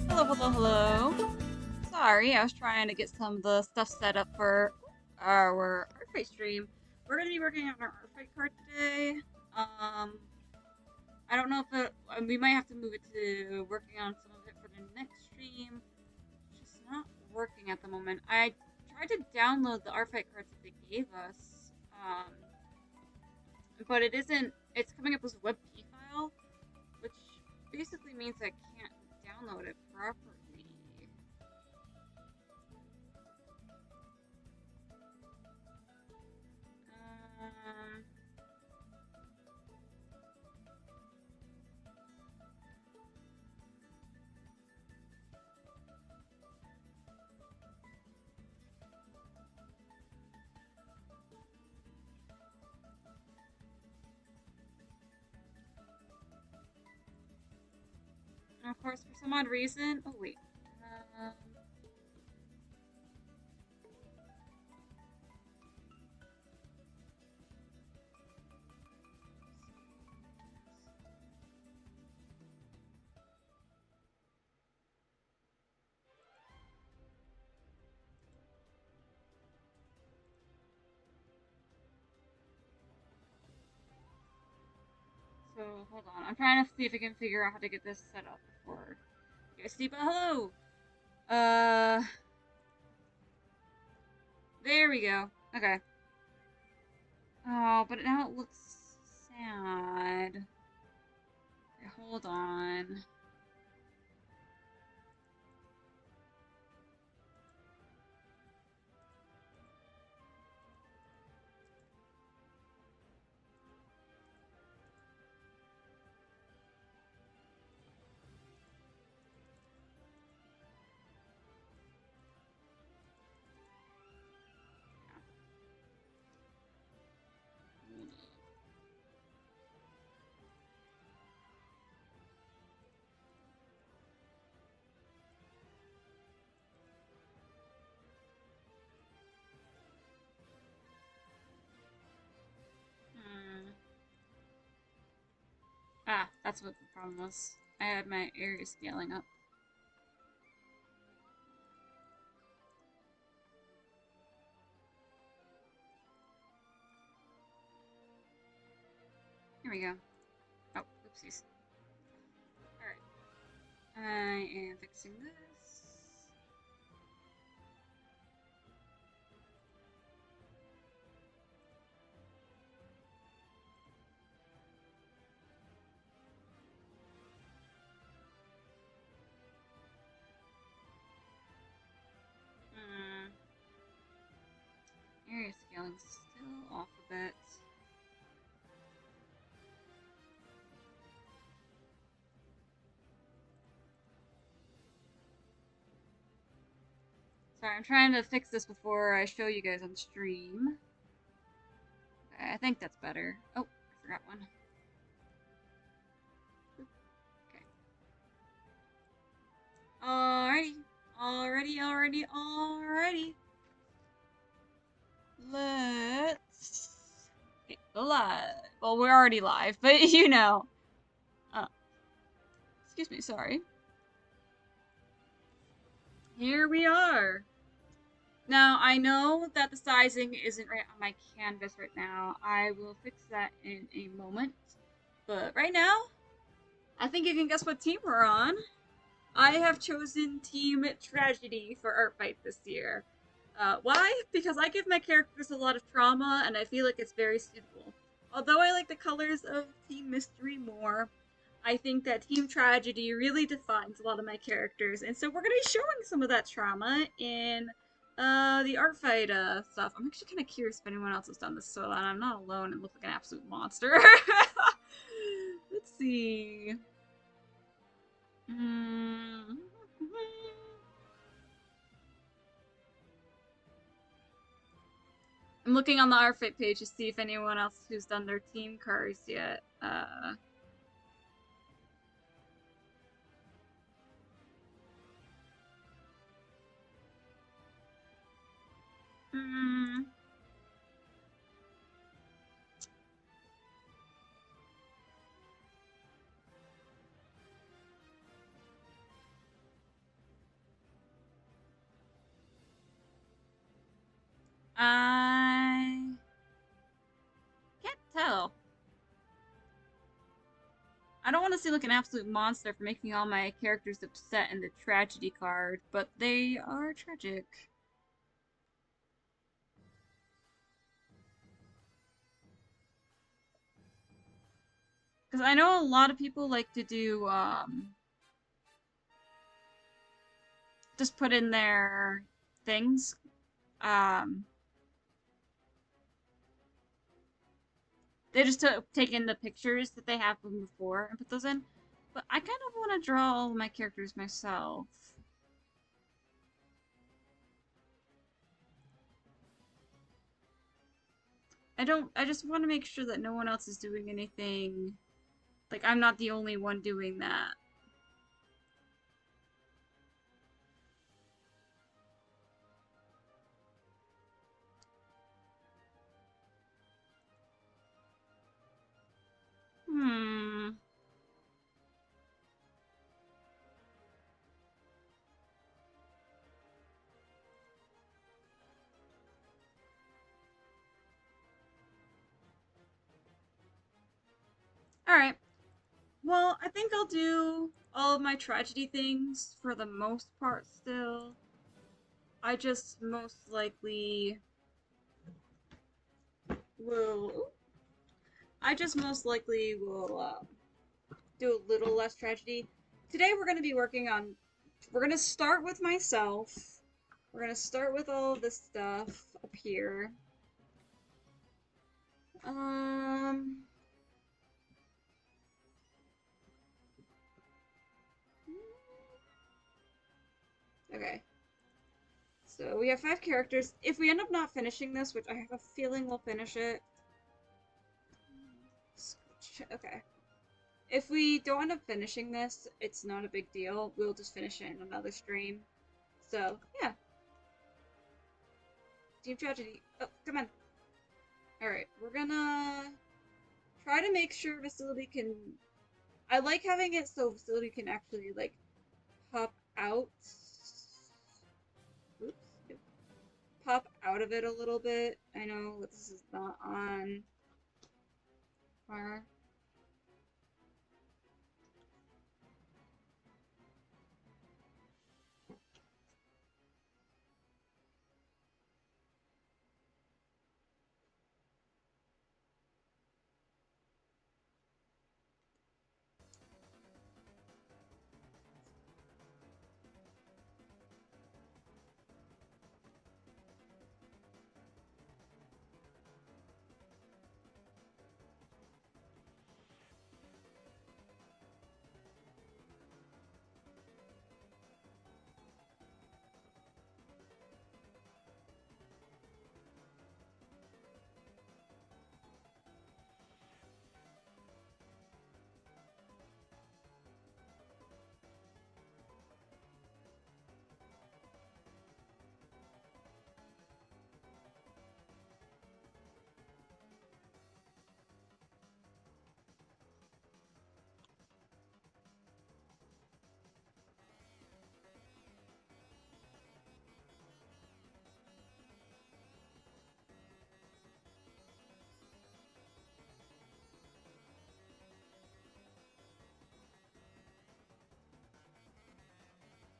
Hello, hello, hello. sorry, I was trying to get some of the stuff set up for our ARTFIGHT stream. We're going to be working on our ARTFIGHT card today. I don't know if we might have to move it to working on some of it for the next stream. It's just not working at the moment. I tried to download the ARTFIGHT cards that they gave us, but it isn't, it's coming up as a WebP file, which basically means I can't download it properly. And of course, for some odd reason, oh wait, so hold on, I'm trying to see if I can figure out how to get this set up before. Okay, Steve, hello! There we go. Okay. Oh, but now it looks sad. Okay, hold on. Ah, that's what the problem was. I had my area scaling up. Here we go. Oh, oopsies. Alright. I am fixing this. Area scaling's still off a bit. Sorry, I'm trying to fix this before I show you guys on stream. Okay, I think that's better. Oh, I forgot one. Okay. Alrighty. Let's go live. Well, we're already live, but you know. Excuse me, sorry. Here we are. Now, I know that the sizing isn't right on my canvas right now. I will fix that in a moment. But right now, I think you can guess what team we're on. I have chosen Team Tragedy for ARTFIGHT this year. Why? Because I give my characters a lot of trauma, and I feel like it's very suitable. Although I like the colors of Team Mystery more, I think that Team Tragedy really defines a lot of my characters, and so we're going to be showing some of that trauma in the ARTFIGHT stuff. I'm actually kind of curious if anyone else has done this so that I'm not alone and look like an absolute monster. Let's see. I'm looking on the ARTFIGHT page to see if anyone else who's done their team cars yet. I can't tell. I don't want to seem like an absolute monster for making all my characters upset in the tragedy card, but they are tragic. Because I know a lot of people like to do, just put in their things. Um, they just take in the pictures that they have from before and put those in. But I kind of want to draw all of my characters myself. I just want to make sure that no one else is doing anything. Like, I'm not the only one doing that. Hmm. Alright. Well, I think I'll do all of my tragedy things for the most part still. I just most likely will. I just most likely will do a little less tragedy. Today we're going to be working on. We're going to start with myself. We're going to start with all of this stuff up here. Okay. So we have 5 characters. If we end up not finishing this, which I have a feeling we'll finish it. Okay. If we don't end up finishing this, it's not a big deal. We'll just finish it in another stream. So, yeah. Team Tragedy. Oh, come on. Alright, we're gonna try to make sure Facility can... I like having it so Facility can actually, like, pop out. Oops. Pop out of it a little bit. I know this is not on fire.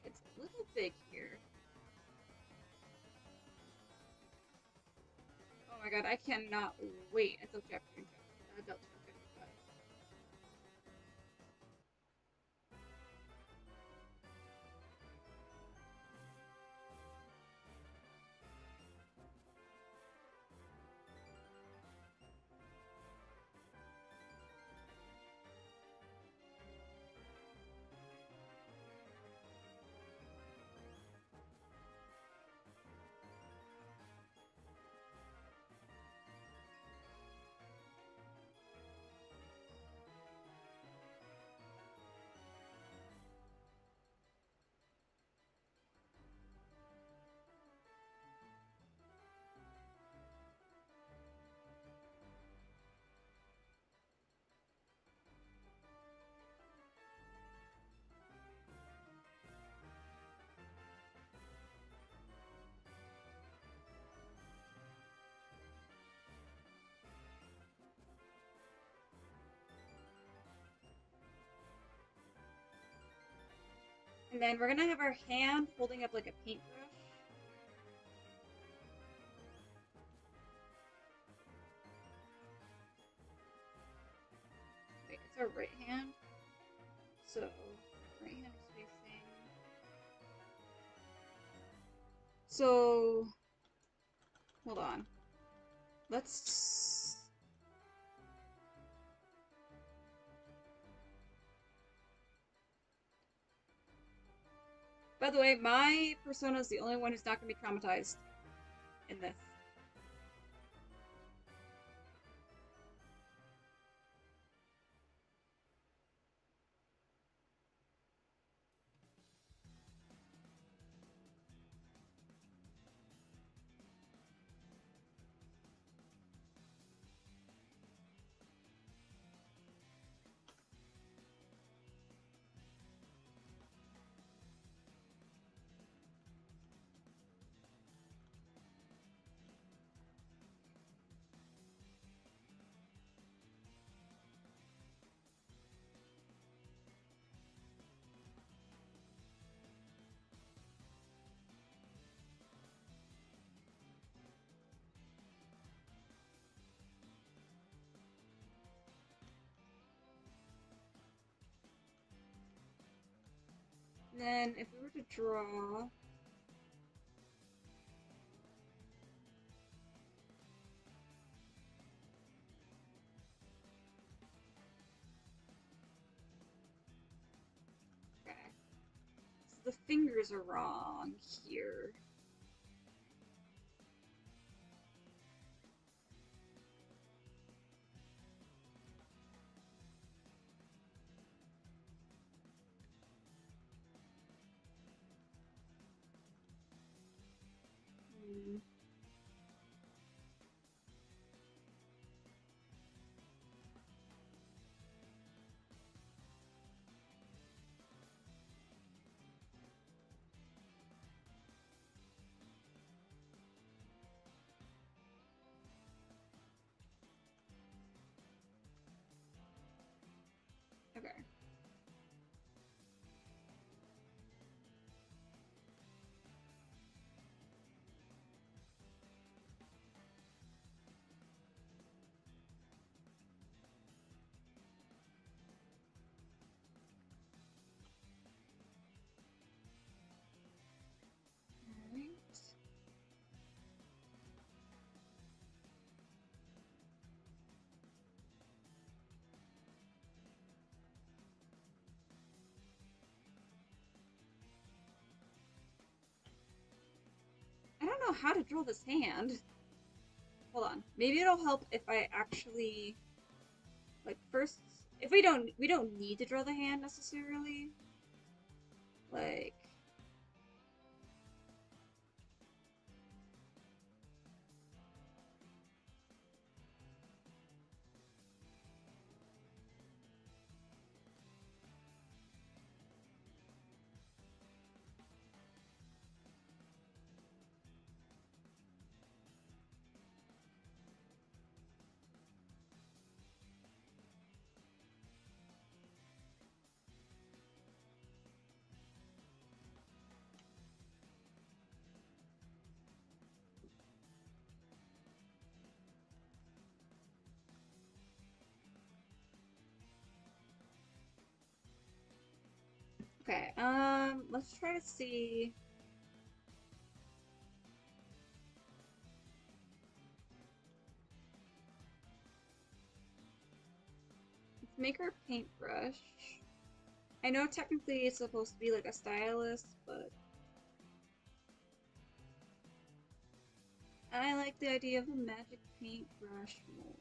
It's a little big here. Oh my god, I cannot wait until chapter 55. And then we're gonna have our hand holding up like a paintbrush. Wait, it's our right hand. So, right hand is facing. So, hold on. Let's. By the way, my persona is the only one who's not going to be traumatized in this. And then if we were to draw. Okay. So the fingers are wrong here. Okay. Alright. I don't know how to draw this hand. Hold on. Maybe it'll help if I actually like first if we don't need to draw the hand necessarily. Like okay, let's try to see. Let's make our paintbrush. I know technically it's supposed to be like a stylus, but I like the idea of a magic paintbrush more.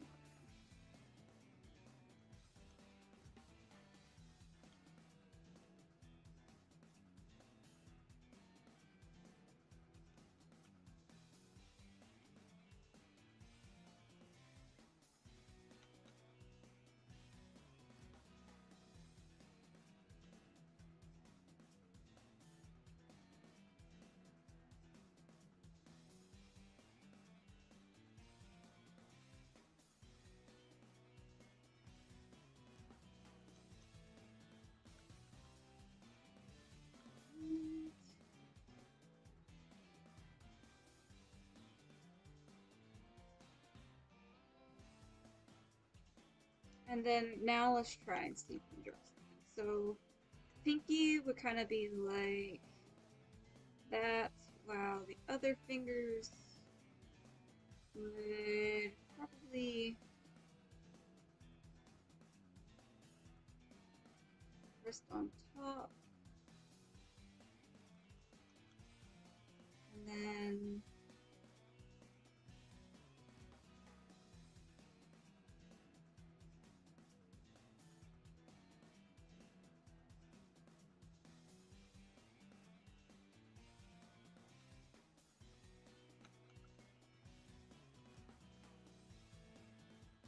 And then now let's try and see if we can draw something. So pinky would kind of be like that, while the other fingers would probably rest on top. And then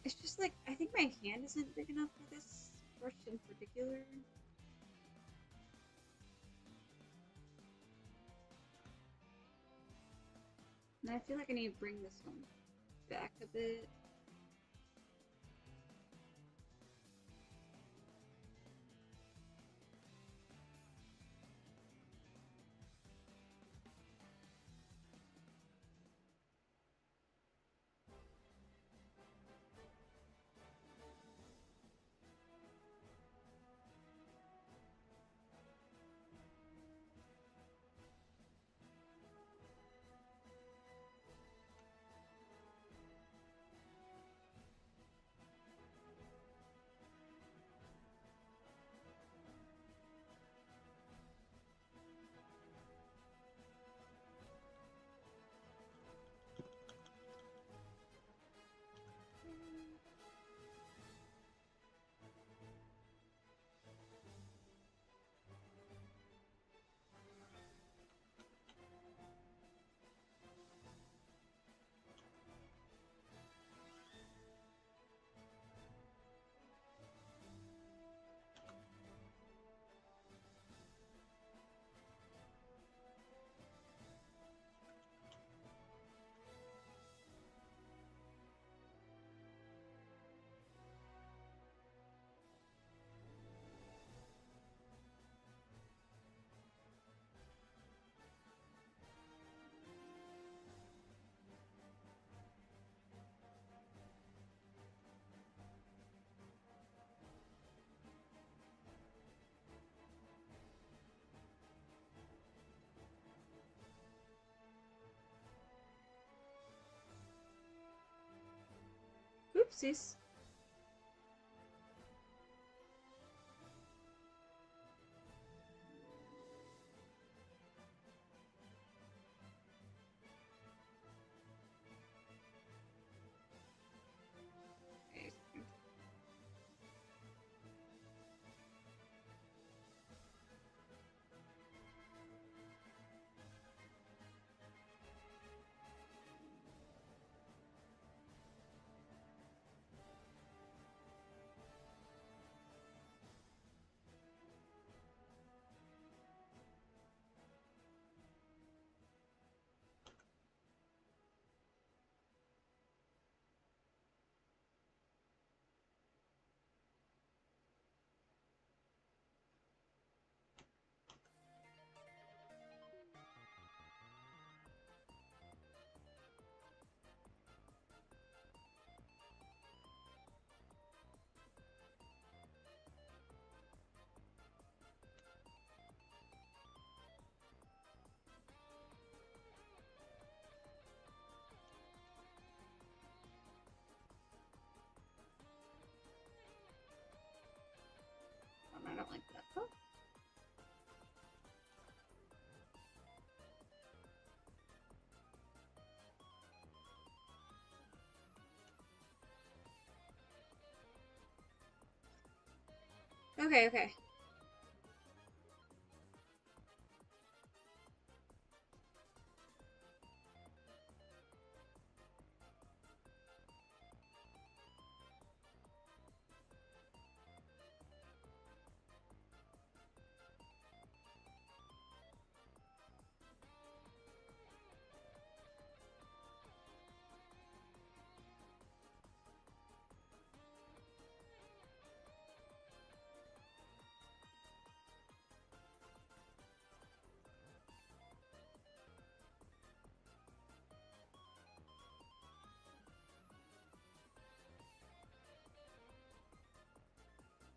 it's just like, I think my hand isn't big enough for this brush in particular. And I feel like I need to bring this one back a bit. Oopsies. I don't like that. Oh. Okay, okay.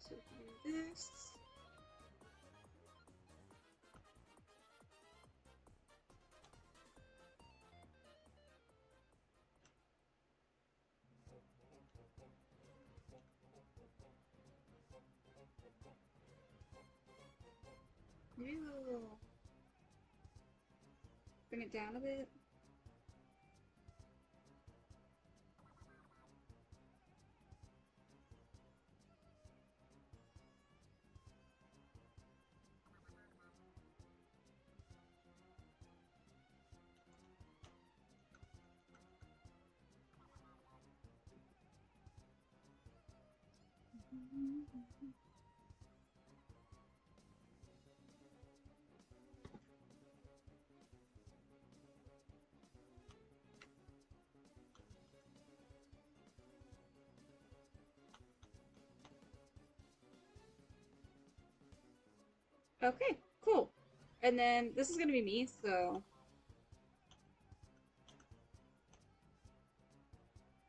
So do this. Ew. Bring it down a bit. Okay, cool. And then this is gonna be me, so.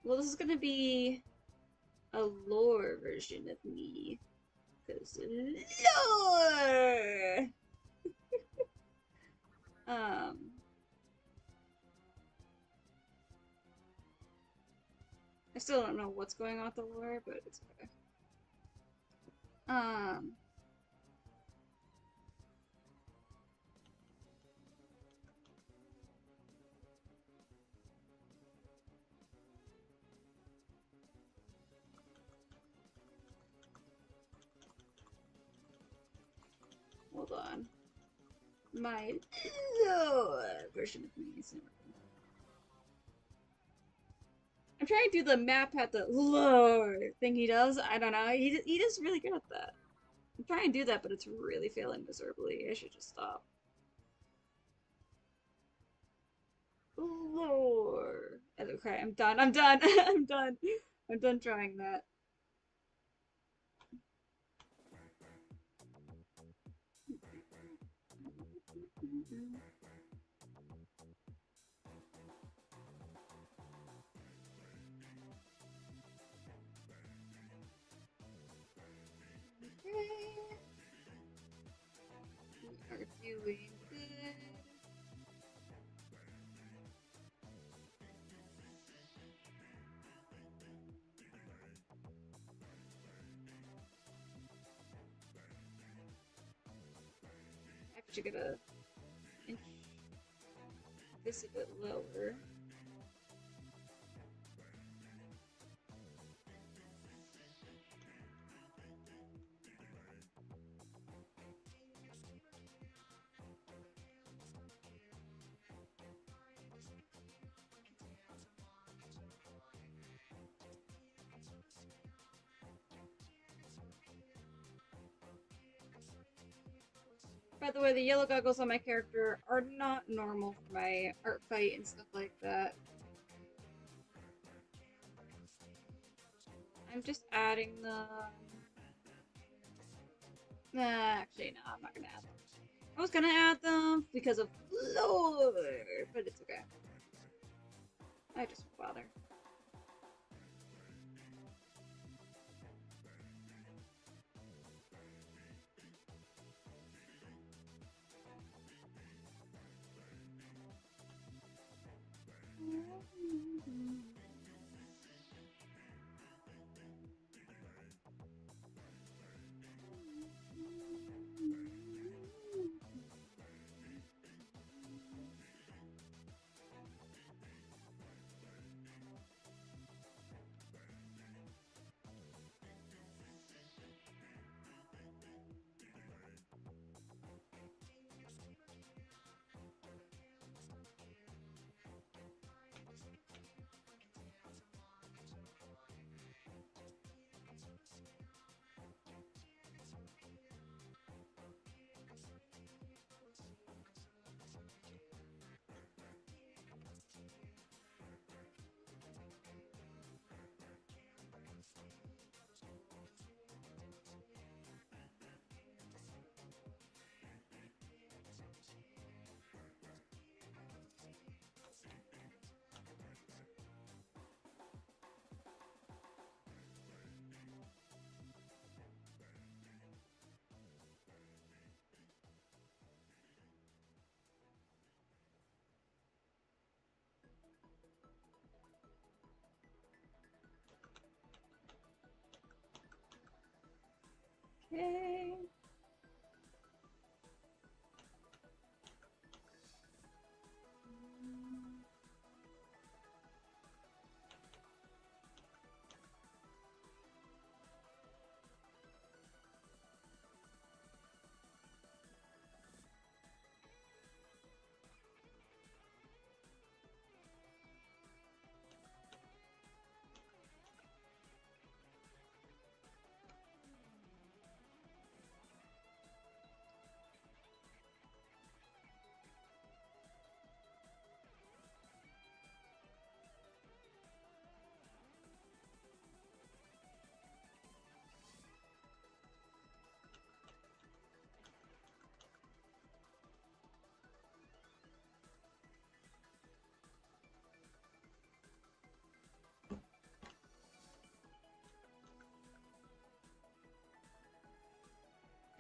Well, this is gonna be a lore version of me. Because lore! um. I still don't know what's going on with the lore, but it's okay. Hold on. My lore version of me is never. I'm trying to do the map at the lore thing he does. I don't know. He does really good at that. I'm trying to do that, but it's really failing miserably. I should just stop. Lore. Okay, I'm done. I'm done. I'm done. I'm done trying that. Okay. We are doing good. I actually gotta inch this a bit lower. By the way, the yellow goggles on my character are not normal for my art fight and stuff like that. I'm just adding them. Nah, actually, no, I'm not gonna add them. I was gonna add them because of lore, but it's okay. I just won't bother. Okay.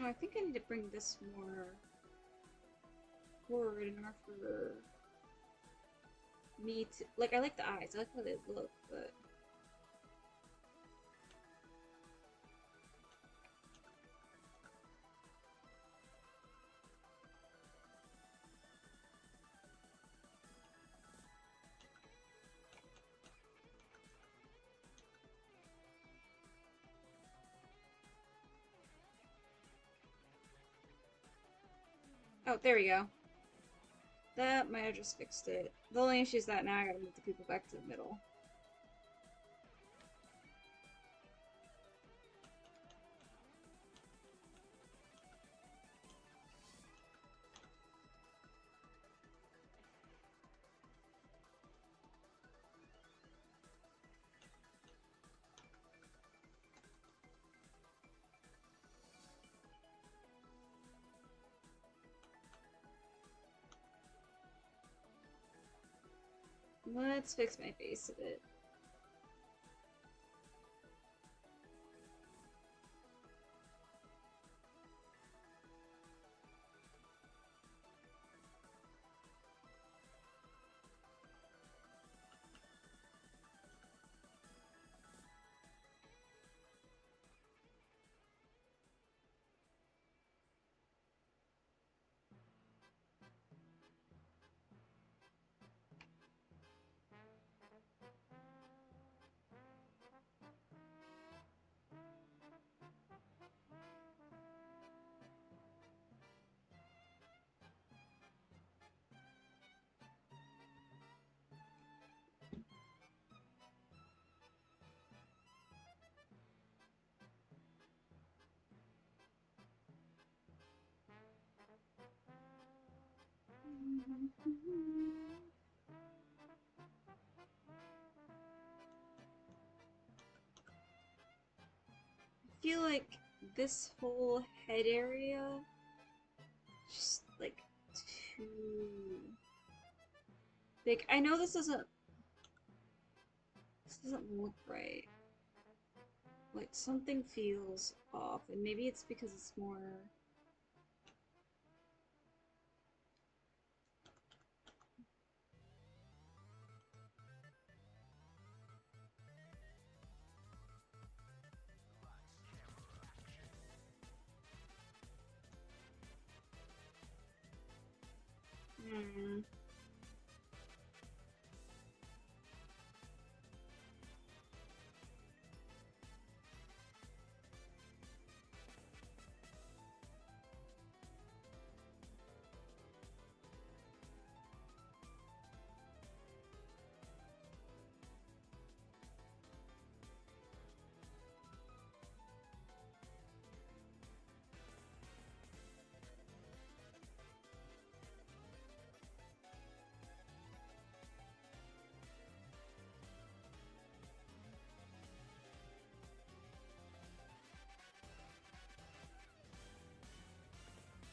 Oh, I think I need to bring this more forward in order for me to, like, I like the eyes, I like how they look, but oh, there we go. That might have just fixed it. The only issue is that now I gotta move the people back to the middle. Let's fix my face a bit. I feel like this whole head area just like too big. I know this doesn't look right. Like something feels off, and maybe it's because it's more. Hmm.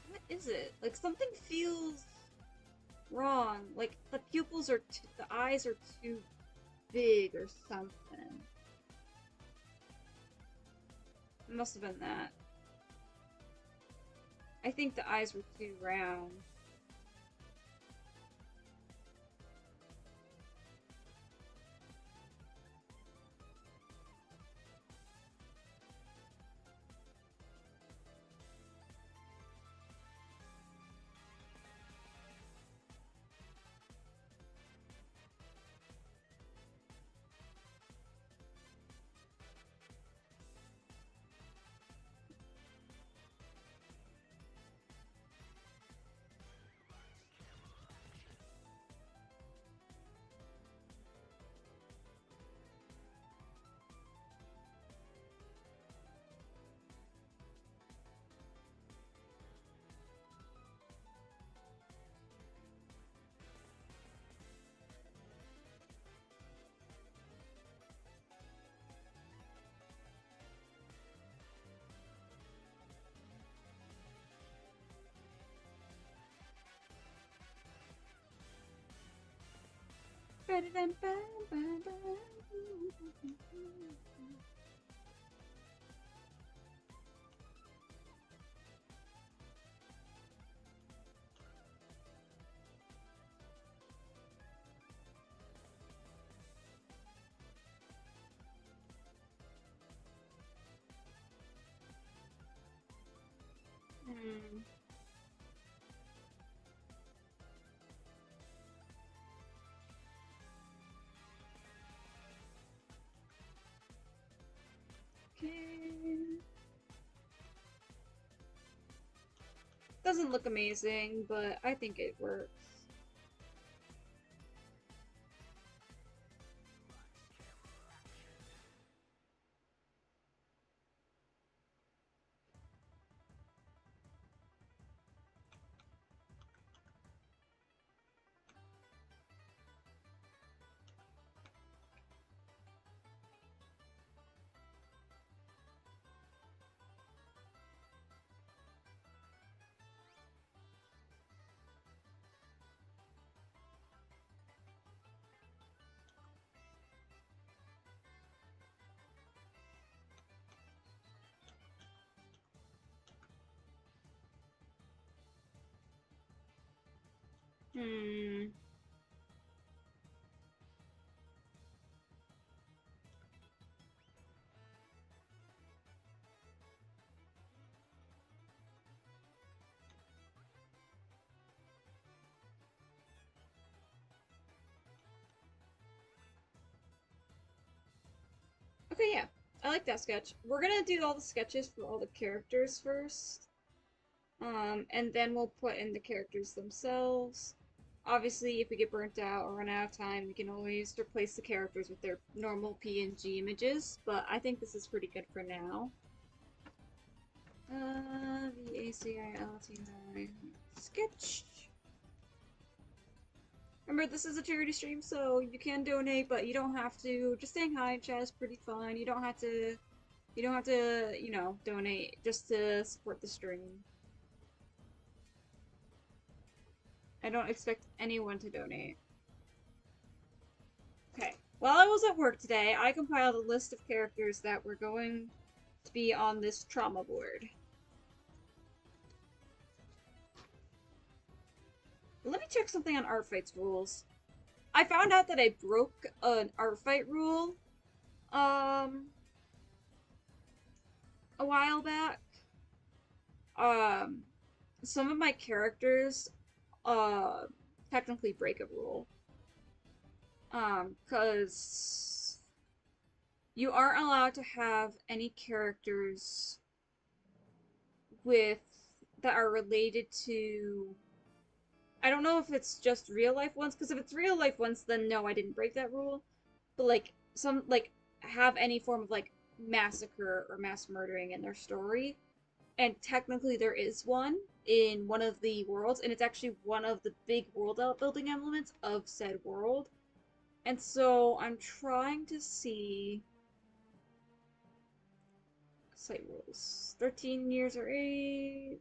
What is it? Like something feels wrong. Like the pupils are, the eyes are too big or something. It must have been that. I think the eyes were too round. Doesn't look amazing, but I think it works. Okay, yeah. I like that sketch. We're gonna do all the sketches for all the characters first. And then we'll put in the characters themselves. Obviously, if we get burnt out or run out of time, we can always replace the characters with their normal PNG images, but I think this is pretty good for now. VACILTY sketch. Remember, this is a charity stream, so you can donate, but you don't have to. Just saying hi in chat is pretty fun. You don't have to, you know, donate just to support the stream. I don't expect anyone to donate. Okay. While I was at work today, I compiled a list of characters that were going to be on this trauma board. Let me check something on ARTFIGHT's rules. I found out that I broke an ARTFIGHT rule, a while back. Some of my characters, technically break a rule. Cause you aren't allowed to have any characters with that are related to. I don't know if it's just real life ones, because if it's real life ones, then no, I didn't break that rule. But like some like have any form of like massacre or mass murdering in their story, and technically there is one in one of the worlds, and it's actually one of the big world building elements of said world. And so I'm trying to see site rules. 13 years or 8.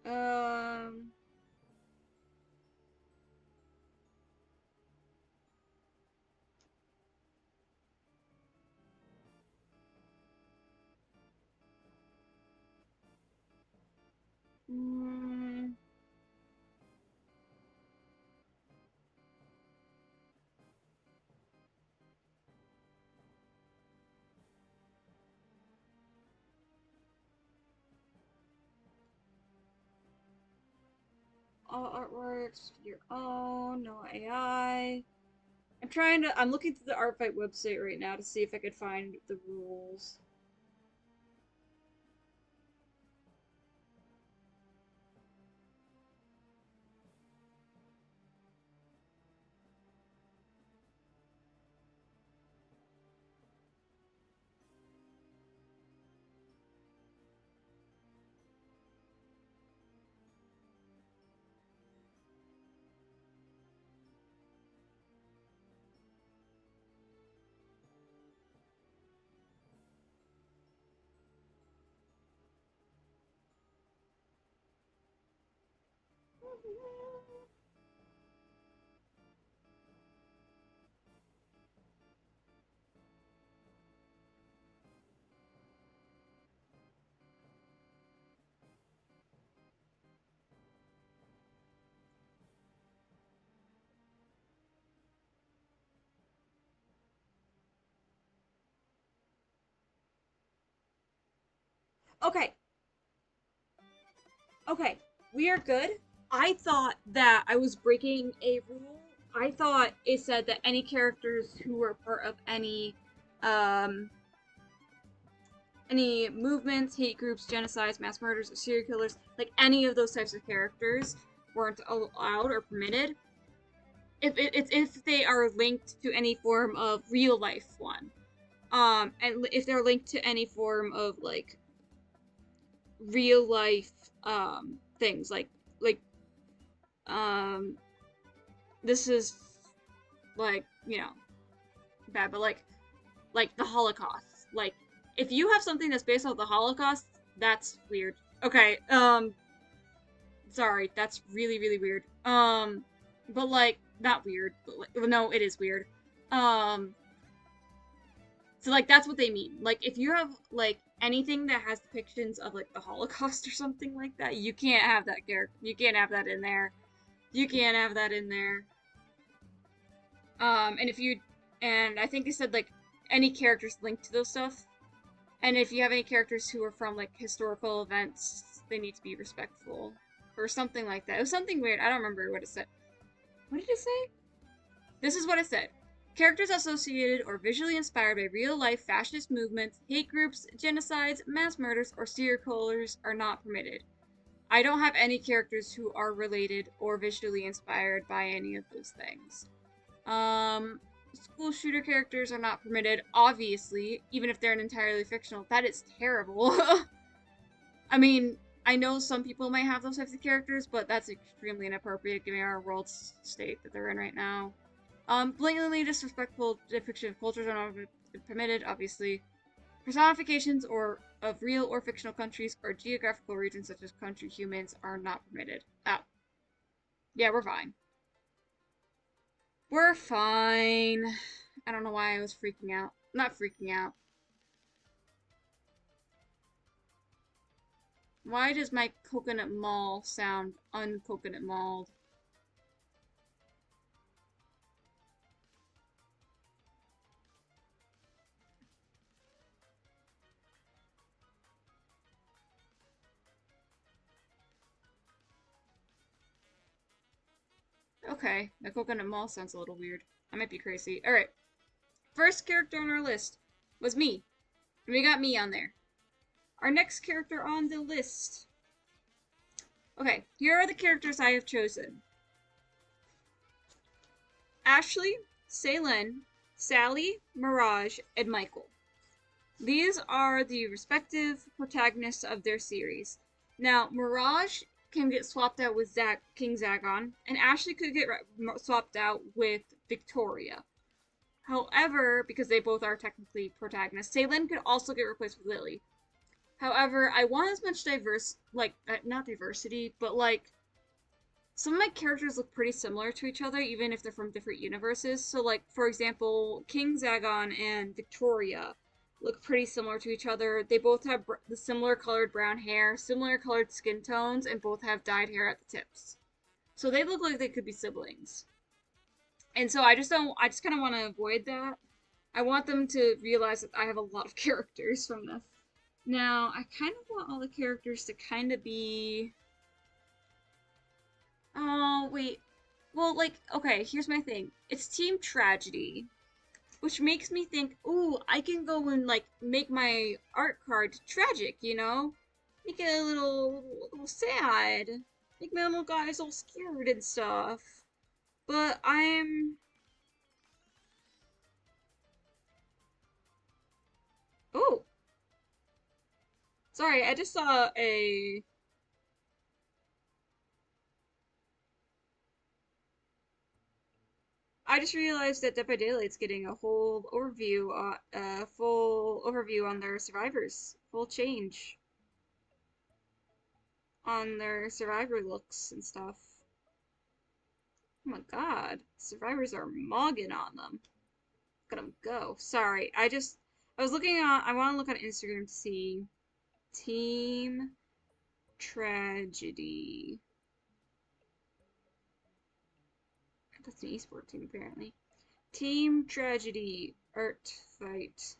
Um, mm, all artworks, your own, no AI. I'm looking through the ArtFight website right now to see if I could find the rules. Okay, okay, we are good. I thought that I was breaking a rule. I thought it said that any characters who were part of um, any movements, hate groups, genocides, mass murders, or serial killers, like any of those types of characters, weren't allowed or permitted. If they are linked to any form of real life one, and if they're linked to any form of like real life things like um this is like, you know, bad, but like the Holocaust. Like if you have something that's based off the Holocaust, that's weird. Okay, sorry, that's really really weird. But like not weird, but like, no, it is weird. Um so like that's what they mean. Like if you have like anything that has depictions of like the Holocaust or something like that, you can't have that character. You can't have that in there. You can't have that in there. And if you, and I think they said like any characters linked to those stuff, and if you have any characters who are from like historical events, they need to be respectful, or something like that. It was something weird. I don't remember what it said. What did it say? This is what it said. Characters associated or visually inspired by real-life fascist movements, hate groups, genocides, mass murders, or serial killers are not permitted. I don't have any characters who are related or visually inspired by any of those things. School shooter characters are not permitted, obviously, even if they're entirely fictional. That is terrible. I mean, I know some people might have those types of characters, but that's extremely inappropriate given our world state that they're in right now. Blatantly disrespectful depiction of cultures are not permitted, obviously. Personifications or of real or fictional countries or geographical regions such as country humans are not permitted. Oh. Yeah, we're fine. We're fine. I don't know why I was freaking out. Not freaking out. Why does my coconut mall sound uncoconut malled? Okay, the coconut mall sounds a little weird. I might be crazy. Alright. First character on our list was me. And we got me on there. Our next character on the list. Okay, here are the characters I have chosen. Ashley, Salen, Sally, Mirage, and Michael. These are the respective protagonists of their series. Now, Mirage can get swapped out with King Zagon, and Ashley could get swapped out with Victoria. However, because they both are technically protagonists, Salen could also get replaced with Lily. However, I want as much not diversity, but like, some of my characters look pretty similar to each other, even if they're from different universes. So, like, for example, King Zagon and Victoria look pretty similar to each other. They both have the similar colored brown hair, similar colored skin tones, and both have dyed hair at the tips. So they look like they could be siblings. And so I just kind of want to avoid that. I want them to realize that I have a lot of characters from this. Now, I kind of want all the characters to kind of be... Oh, wait. Well, like, okay, here's my thing. It's Team Tragedy, which makes me think, ooh, I can go and, like, make my art card tragic, you know? Make it a little sad. Make my little guys all scared and stuff. But I'm... Oh! Sorry, I just saw a... I just realized that Dead by Daylight's getting a whole overview, full overview on their survivors, full change on their survivor looks and stuff. Oh my god. Survivors are mogging on them. Look at them go. Sorry. I was looking on, I want to look on Instagram to see Team Tragedy. That's an esport team, apparently. Team Tragedy. ARTFIGHT.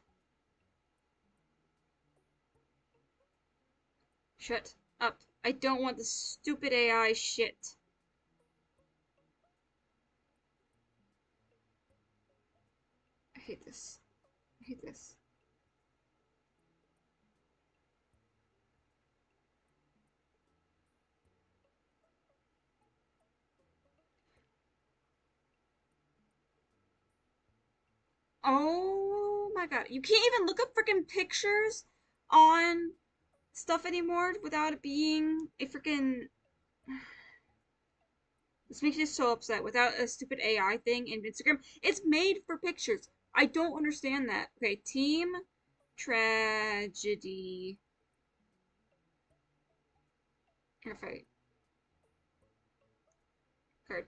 Shut up. I don't want this stupid AI shit. I hate this. I hate this. Oh my god. You can't even look up freaking pictures on stuff anymore without it being a freaking. This makes me so upset. Without a stupid AI thing in Instagram, it's made for pictures. I don't understand that. Okay, Team Tragedy. Fight card.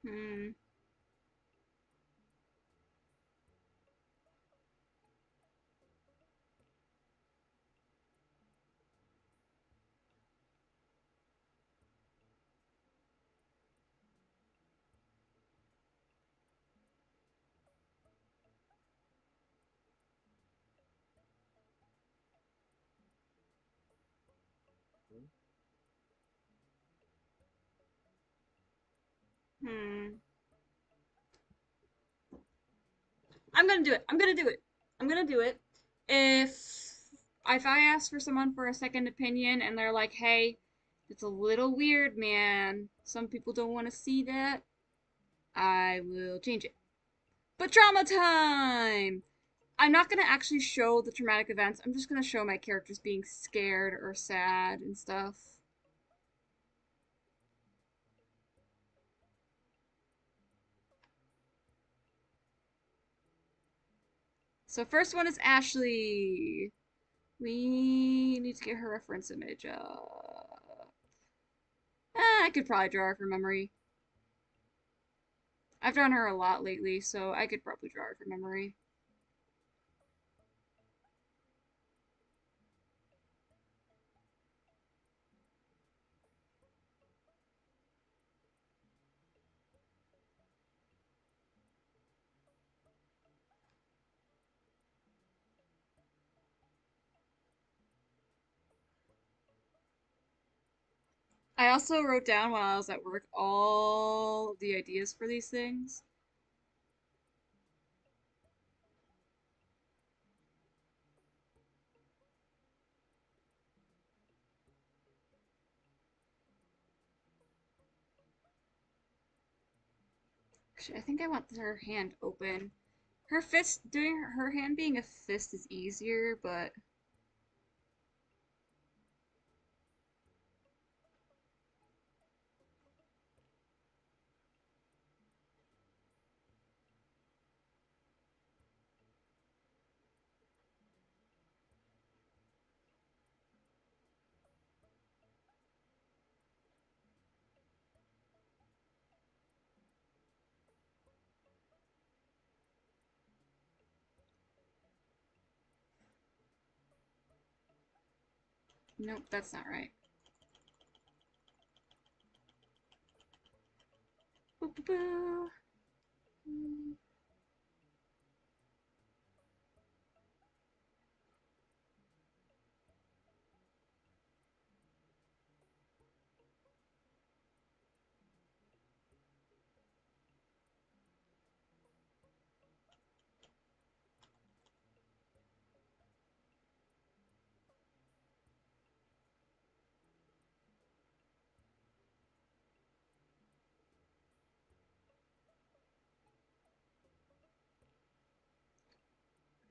Hmm. Hmm. I'm gonna do it. I'm gonna do it. I'm gonna do it. If I ask for someone for a second opinion and they're like, "Hey, it's a little weird, man. Some people don't want to see that," I will change it. But drama time! I'm not gonna actually show the traumatic events. I'm just gonna show my characters being scared or sad and stuff. So first one is Ashley. We need to get her reference image. I could probably draw her from memory. I've drawn her a lot lately, so I could probably draw her from memory. I also wrote down while I was at work all of the ideas for these things. Actually, I think I want her hand open. Her fist, doing her hand being a fist is easier, but nope, that's not right. Boo, boo, boo.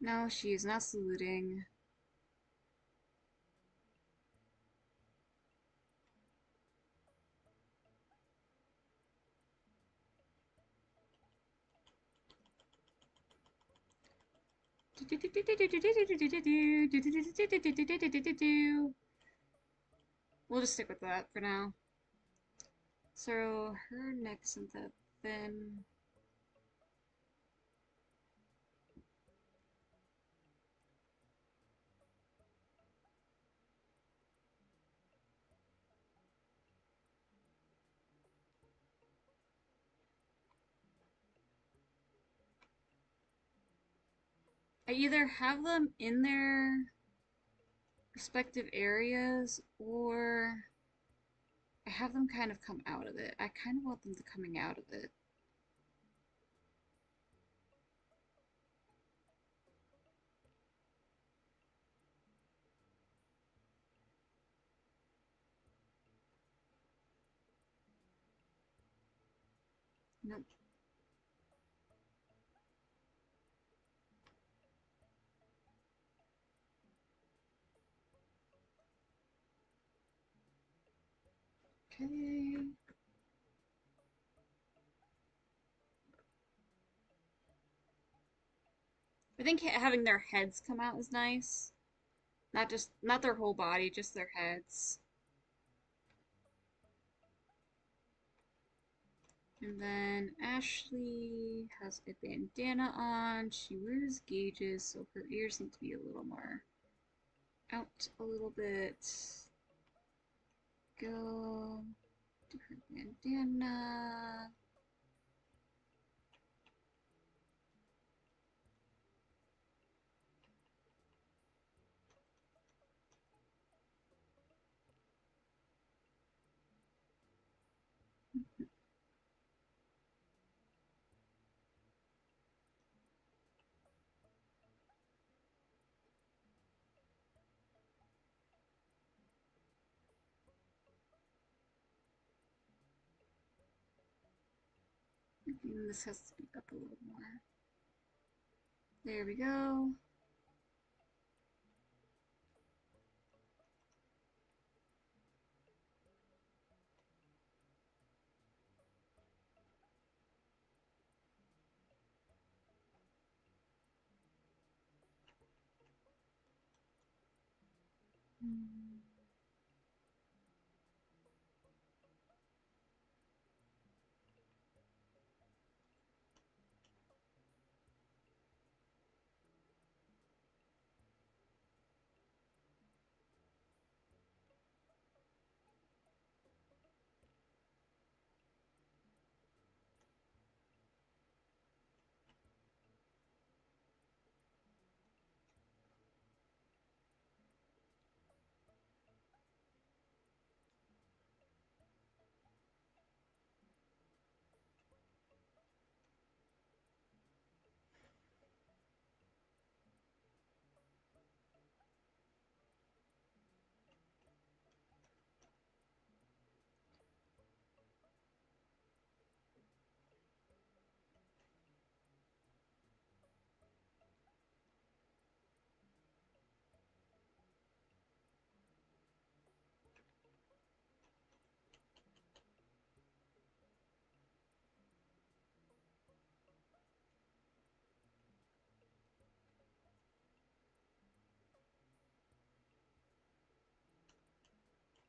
No, she is not saluting. We'll just stick with that for now. So her neck isn't that thin. I either have them in their respective areas or I have them kind of come out of it. I kind of want them to coming out of it. Nope. Okay. I think having their heads come out is nice. Not their whole body, just their heads. And then Ashley has a bandana on. She wears gauges, so her ears need to be a little more out a little bit. Go to her bandana. And this has to be up a little more. There we go.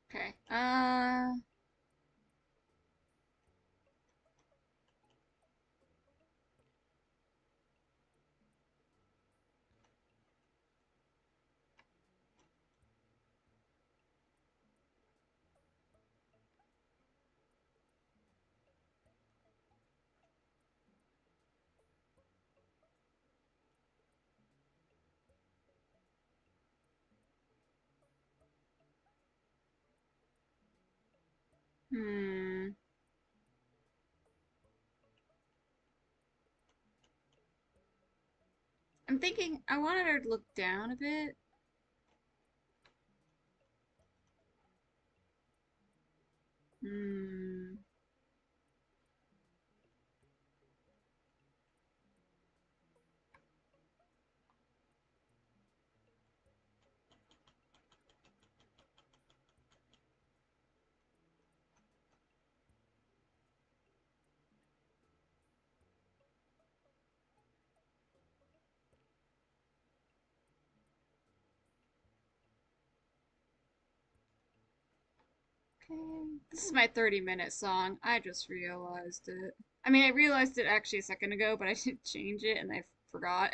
Okay. Hmm. I'm thinking I wanted her to look down a bit. Hmm. Okay. This is my 30-minute song. I just realized it. I mean, I realized it actually a second ago, but I didn't change it and I forgot.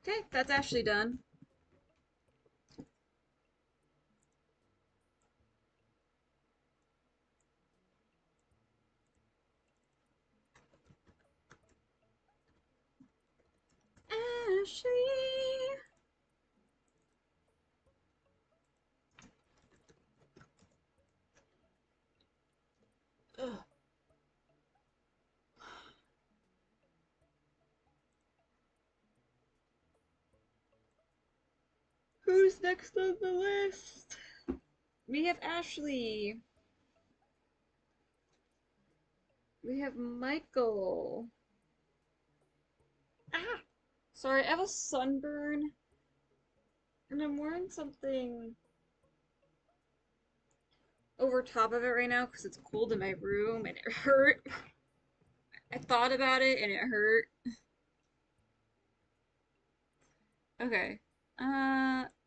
Okay, that's actually done. Ashley. Ugh. Who's next on the list? We have Ashley. We have Michael. Ah! Sorry, I have a sunburn. And I'm wearing something over top of it right now because it's cold in my room and it hurt. I thought about it and it hurt. Okay.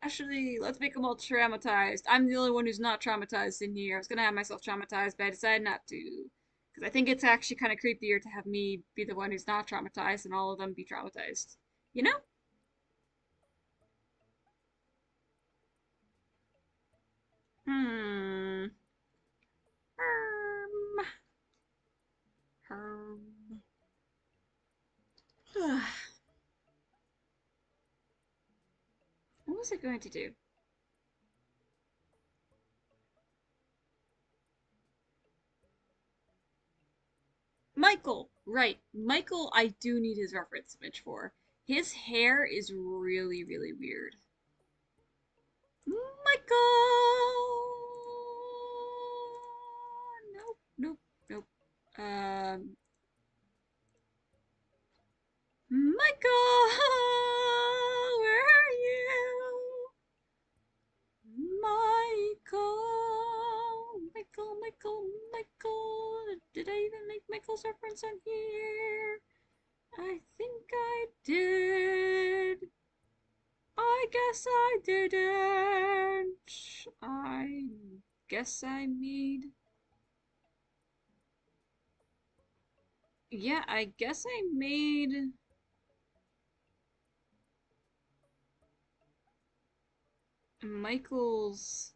Actually, let's make them all traumatized. I'm the only one who's not traumatized in here. I was gonna have myself traumatized, but I decided not to. Because I think it's actually kind of creepier to have me be the one who's not traumatized and all of them be traumatized. You know? Hmm. Um. Um. What was it going to do? Michael! Right. Michael, I do need his reference image for. His hair is really, really weird. Michael! Nope, nope, nope. Um, Michael! Where are you? Michael! Michael, Michael, Michael! Did I even make Michael's reference on here? I think I did. I guess I didn't. I guess I made. Yeah, I guess I made Michael's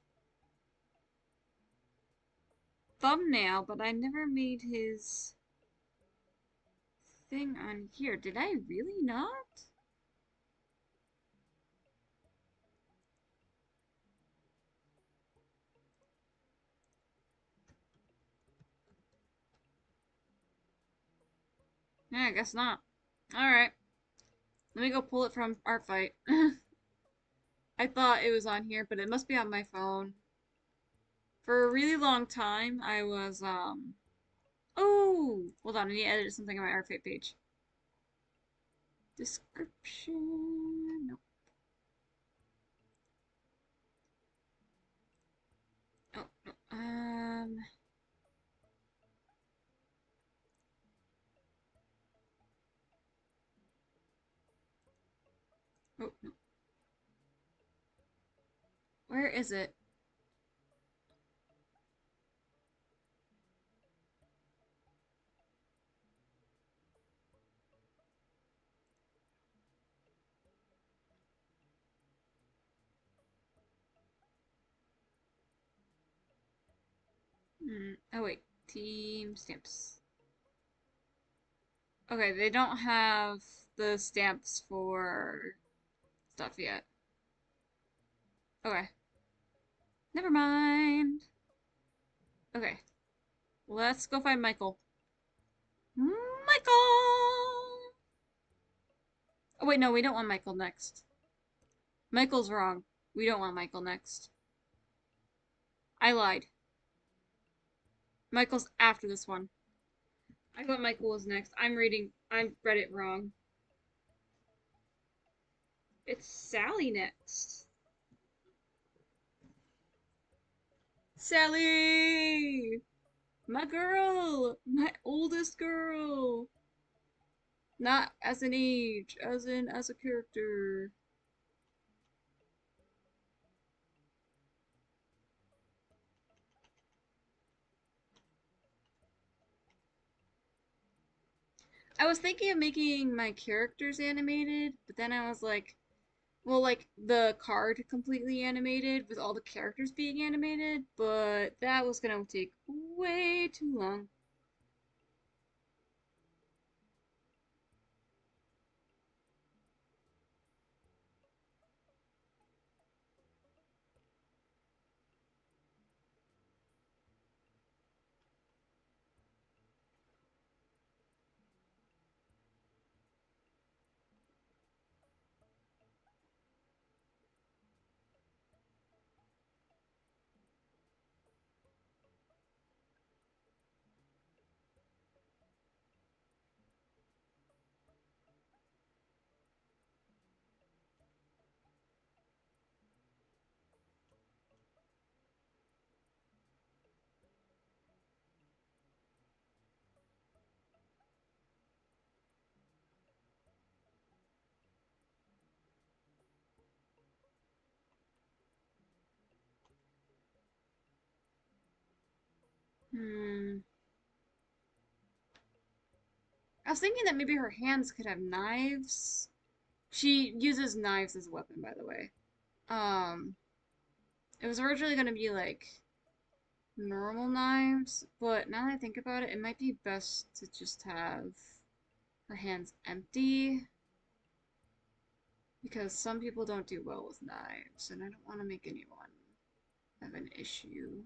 thumbnail, but I never made his thing on here. Did I really not? Yeah, I guess not. Alright, let me go pull it from ARTFIGHT. I thought it was on here, but it must be on my phone. For a really long time, I was, Oh! Hold on, I need to edit something on my ARTFIGHT page. Description. Nope. Oh, no. Oh, no. Where is it? Oh, wait. Team stamps. Okay, they don't have the stamps for stuff yet. Okay. Never mind. Okay, let's go find Michael. Michael! Oh, wait, no, we don't want Michael next. Michael's wrong. We don't want Michael next. I lied. Michael's after this one. I thought Michael was next. I read it wrong. It's Sally next. Sally! My girl! My oldest girl! Not as an age, as in as a character. I was thinking of making my characters animated, but then I was like, well, like the card completely animated with all the characters being animated, but that was gonna take way too long. Hmm. I was thinking that maybe her hands could have knives. She uses knives as a weapon, by the way. Um, it was originally gonna be like normal knives, but now that I think about it, it might be best to just have her hands empty because some people don't do well with knives, and I don't want to make anyone have an issue.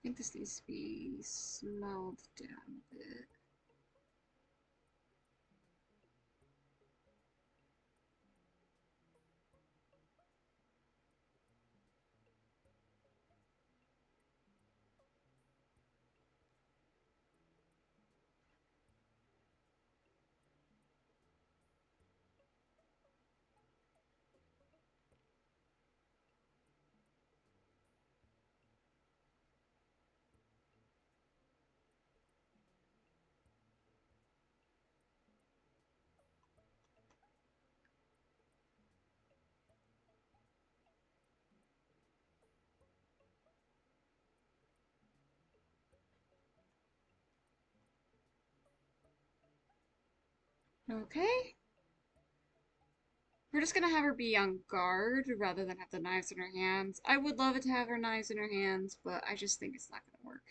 I think this needs to be smelled down a bit. Okay. We're just gonna have her be on guard rather than have the knives in her hands. I would love it to have her knives in her hands, but I just think it's not gonna work.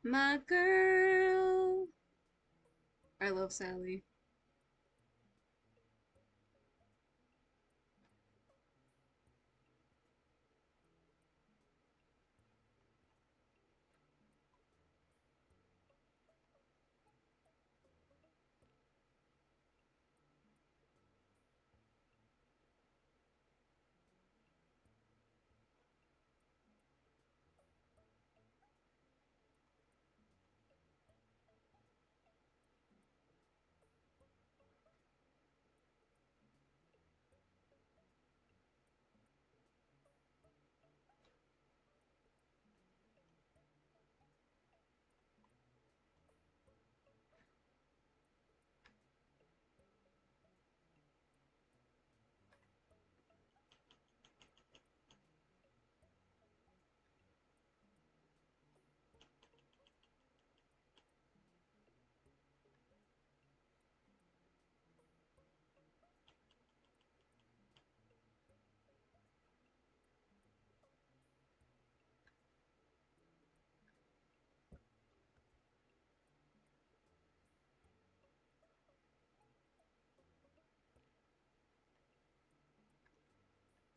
My girl! I love Sally.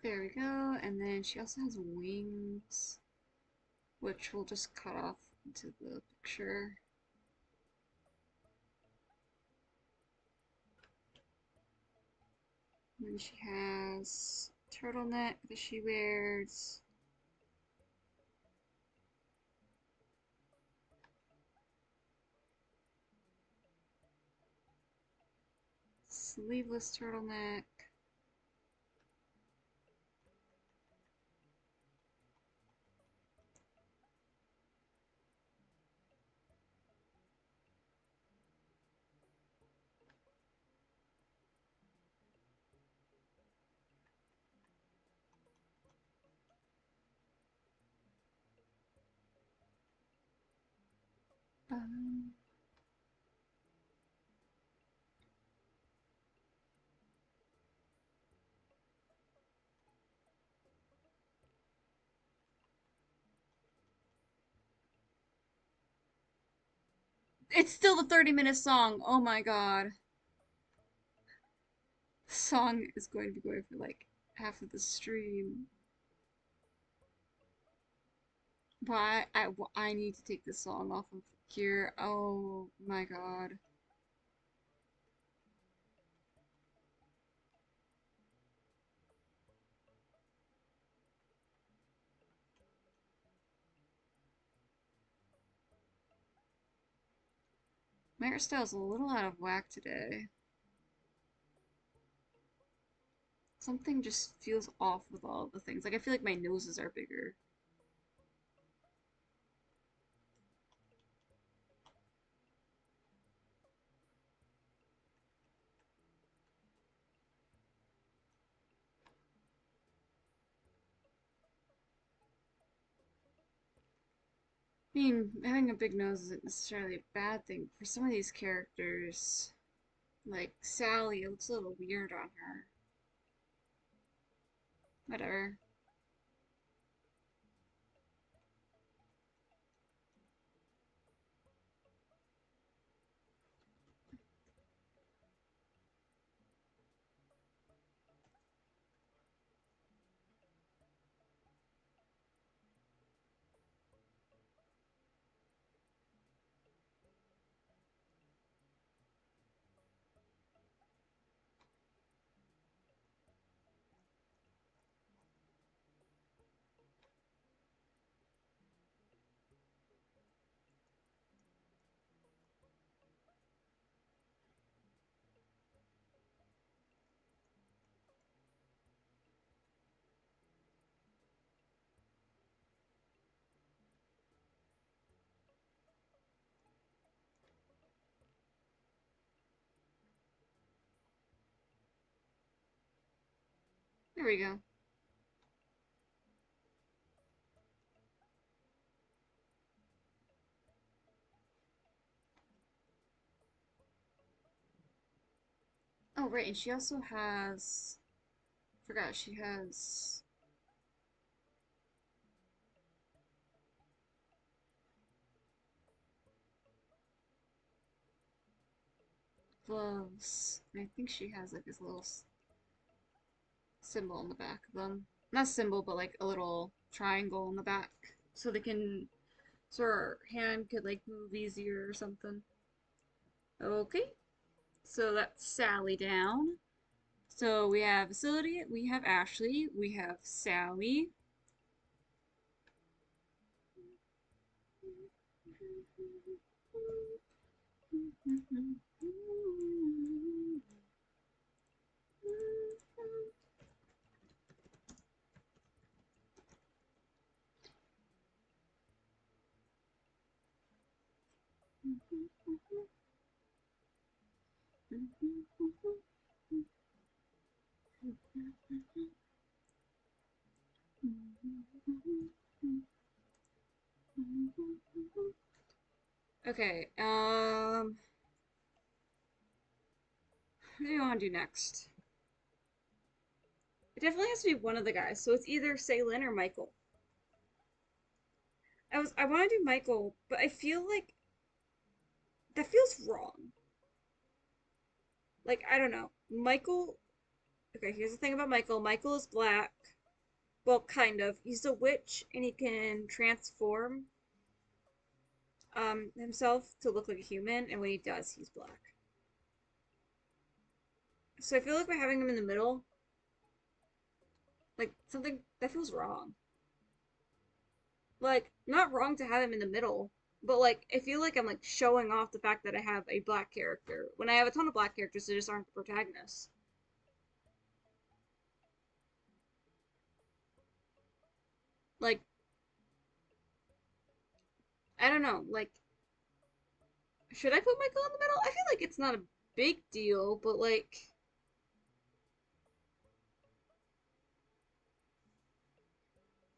There we go. And then she also has wings, which we'll just cut off into the picture. And then she has turtleneck that she wears. Sleeveless turtleneck. Um, it's still the 30-minute song. Oh my god. The song is going to be going for like half of the stream. Why? I need to take this song off of here. Oh my god. My hairstyle's a little out of whack today. Something just feels off with all the things. Like I feel like my noses are bigger. I mean, having a big nose isn't necessarily a bad thing. For some of these characters, like Sally, it looks a little weird on her. Whatever. There we go. Oh, right, and she also has. Forgot, she has gloves. And I think she has like this little symbol on the back of them. Not symbol, but like a little triangle on the back. So they can. So her hand could like move easier or something. Okay, so that's Sally down. So we have Facility, we have Ashley, we have Sally. Okay, what do you want to do next? It definitely has to be one of the guys, so it's either Salen or Michael. I want to do Michael, but I feel like that feels wrong. Like I don't know. Michael. Okay, here's the thing about Michael. Michael is black. Well, kind of. He's a witch, and he can transform himself to look like a human, and when he does, he's black. So I feel like by having him in the middle, like something that feels wrong. Like, not wrong to have him in the middle, but like I feel like I'm like showing off the fact that I have a black character when I have a ton of black characters that just aren't the protagonists. Like, I don't know, like should I put Michael in the middle? I feel like it's not a big deal, but like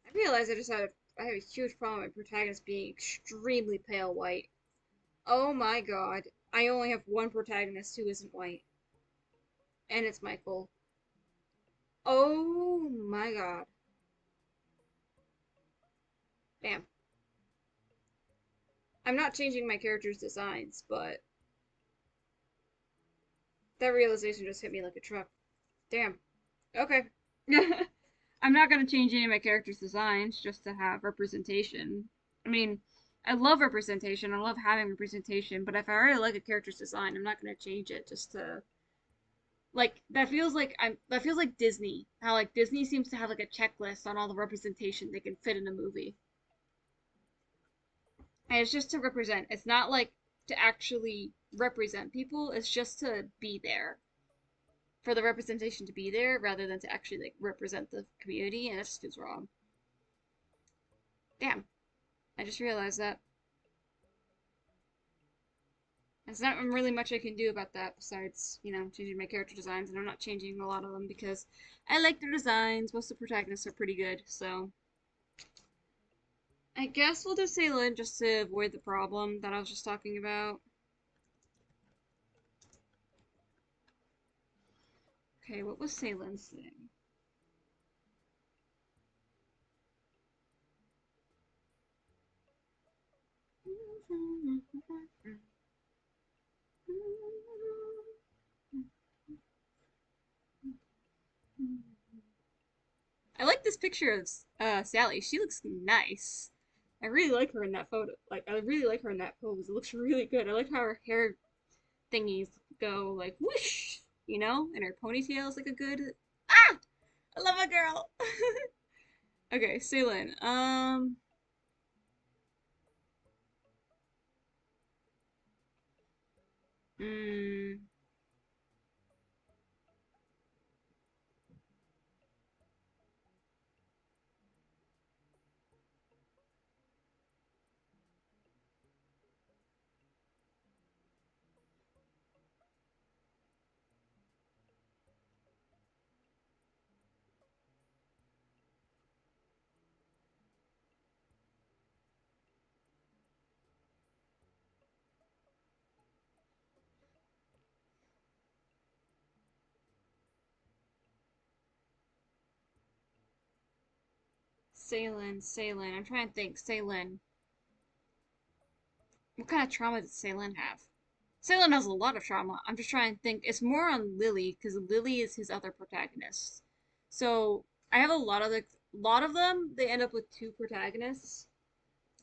I realize I have a huge problem with protagonists being extremely pale white. Oh my god. I only have one protagonist who isn't white, and it's Michael. Oh my god. Damn. I'm not changing my character's designs, but that realization just hit me like a truck. Damn. Okay. I'm not gonna change any of my character's designs just to have representation. I mean, I love representation. I love having representation, but if I already like a character's design, I'm not gonna change it just to like that feels like Disney. How like Disney seems to have like a checklist on all the representation they can fit in a movie. And it's just to represent. It's not like to actually represent people. It's just to be there. For the representation to be there rather than to actually like represent the community, and that just feels wrong. Damn. I just realized that. There's not really much I can do about that besides, changing my character designs, and I'm not changing a lot of them because I like their designs. Most of the protagonists are pretty good, so I guess we'll do Lynn just to avoid the problem that I was just talking about. Okay, what was Lynn's thing? I like this picture of Sally. She looks nice. I really like her in that photo. Like, I really like her in that pose. It looks really good. I like how her hair thingies go like whoosh, and her ponytail is like a good. Ah, I love a girl. Okay, Ceylon. Mm, Ceylon. I'm trying to think. Ceylon. What kind of trauma does Ceylon have? Ceylon has a lot of trauma. I'm just trying to think. It's more on Lily because Lily is his other protagonist. So I have lot of them. They end up with two protagonists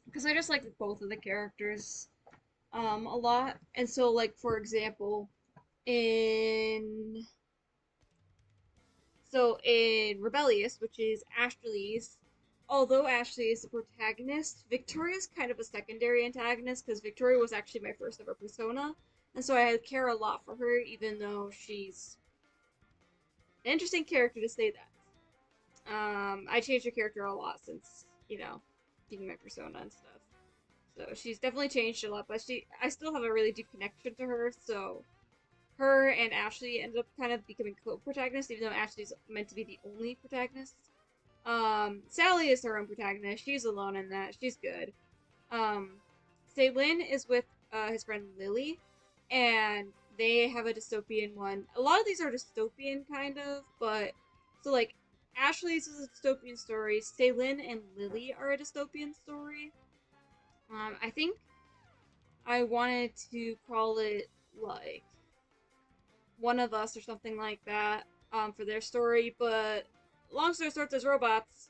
because I just like both of the characters a lot. And so like for example, in in Rebellious, which is Ashley's, although Ashley is the protagonist, Victoria's kind of a secondary antagonist because Victoria was actually my first ever persona, and so I care a lot for her, even though she's an interesting character to say that. I changed her character a lot since being my persona and stuff. So she's definitely changed a lot, but I still have a really deep connection to her. So her and Ashley ended up kind of becoming co-protagonists, even though Ashley's meant to be the only protagonist. Sally is her own protagonist. She's alone in that. She's good. Lynn is with his friend Lily, and they have a dystopian one. A lot of these are dystopian, kind of, but so like Ashley's is a dystopian story. Lynn and Lily are a dystopian story. I think I wanted to call it like One of Us or something like that for their story, but long story short, there's robots,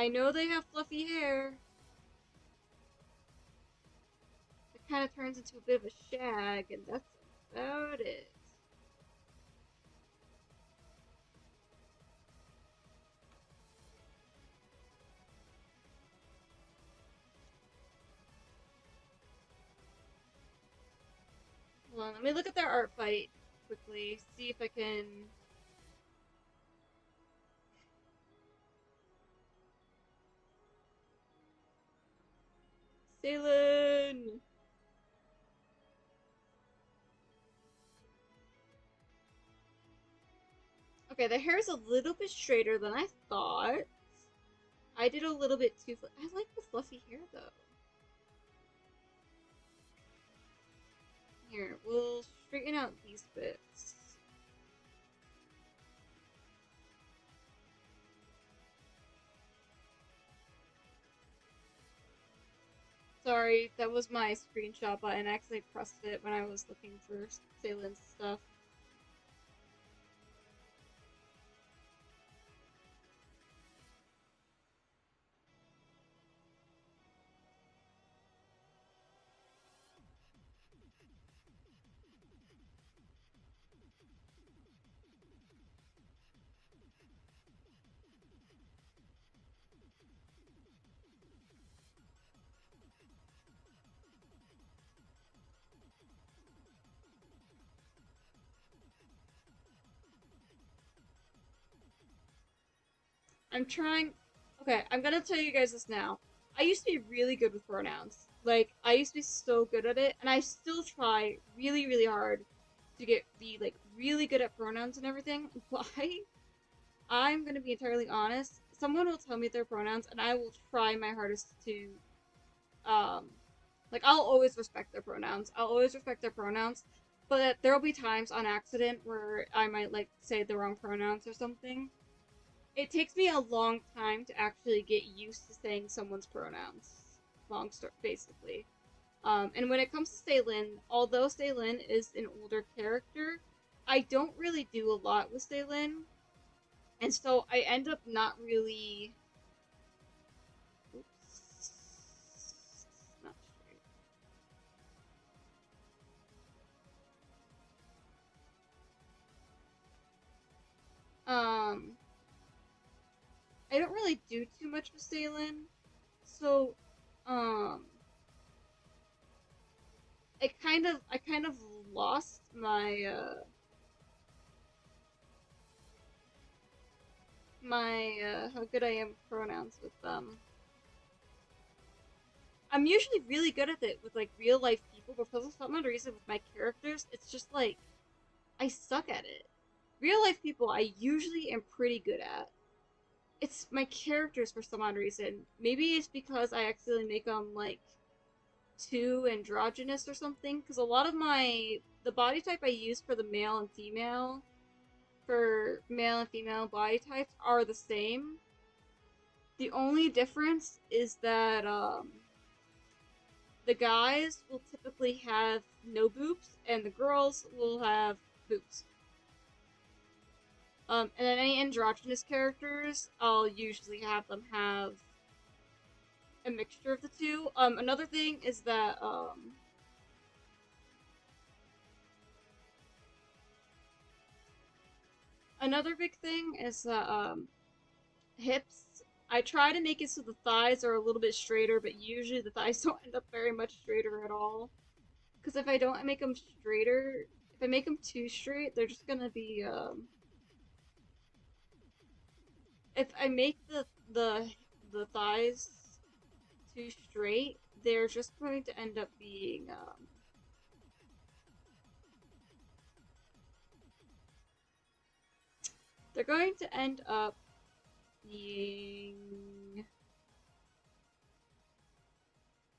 I know they have fluffy hair. It kind of turns into a bit of a shag, and that's about it. Hold on, let me look at their art fight quickly, see if I can... Salen! Okay, the hair is a little bit straighter than I thought. I did a little bit too... I like the fluffy hair, though. Here, we'll straighten out these bits. Sorry, that was my screenshot button. I actually pressed it when I was looking for Salen's stuff. I'm trying... Okay, I'm gonna tell you guys this now. I used to be really good with pronouns. Like, I used to be so good at it, and I still try really, really hard to be, like, really good at pronouns and everything. But I'm gonna be entirely honest. Someone will tell me their pronouns, and I will try my hardest to, like, I'll always respect their pronouns. I'll always respect their pronouns. But there will be times on accident where I might, like, say the wrong pronouns or something. It takes me a long time to actually get used to saying someone's pronouns. Long story, basically. And when it comes to Salen, although Salen is an older character, I don't really do a lot with Salen. And so I end up not really... Oops. Not straight. I don't really do too much with Salen, so, I kind of lost my, how good I am with pronouns with them. I'm usually really good at it with, like, real life people, but for some odd reason with my characters, it's just, like, I suck at it. Real life people, I usually am pretty good at. It's my characters for some odd reason. Maybe it's because I accidentally make them, like, too androgynous or something, because a lot of the body type I use for the male and female, for male and female body types are the same. The only difference is that, the guys will typically have no boobs, and the girls will have boobs. And then any androgynous characters, I'll usually have them have a mixture of the two. Another thing is that, another big thing is that, hips. I try to make it so the thighs are a little bit straighter, but usually the thighs don't end up very much straighter at all. Because if I don't make them straighter, if I make them too straight, they're just gonna be, if I make the thighs too straight, they're just going to end up being, they're going to end up being...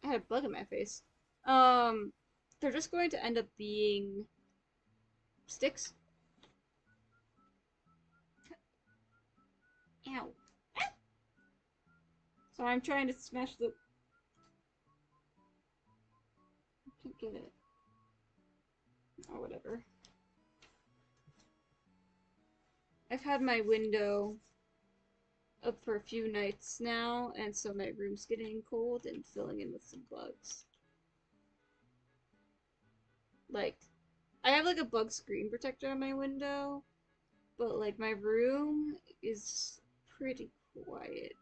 I had a bug in my face. They're just going to end up being sticks. Ow. So I'm trying to smash the... I can't get it. Or whatever. I've had my window up for a few nights now, and so my room's getting cold and filling in with some bugs. Like, I have like a bug screen protector on my window, but like my room is pretty quiet.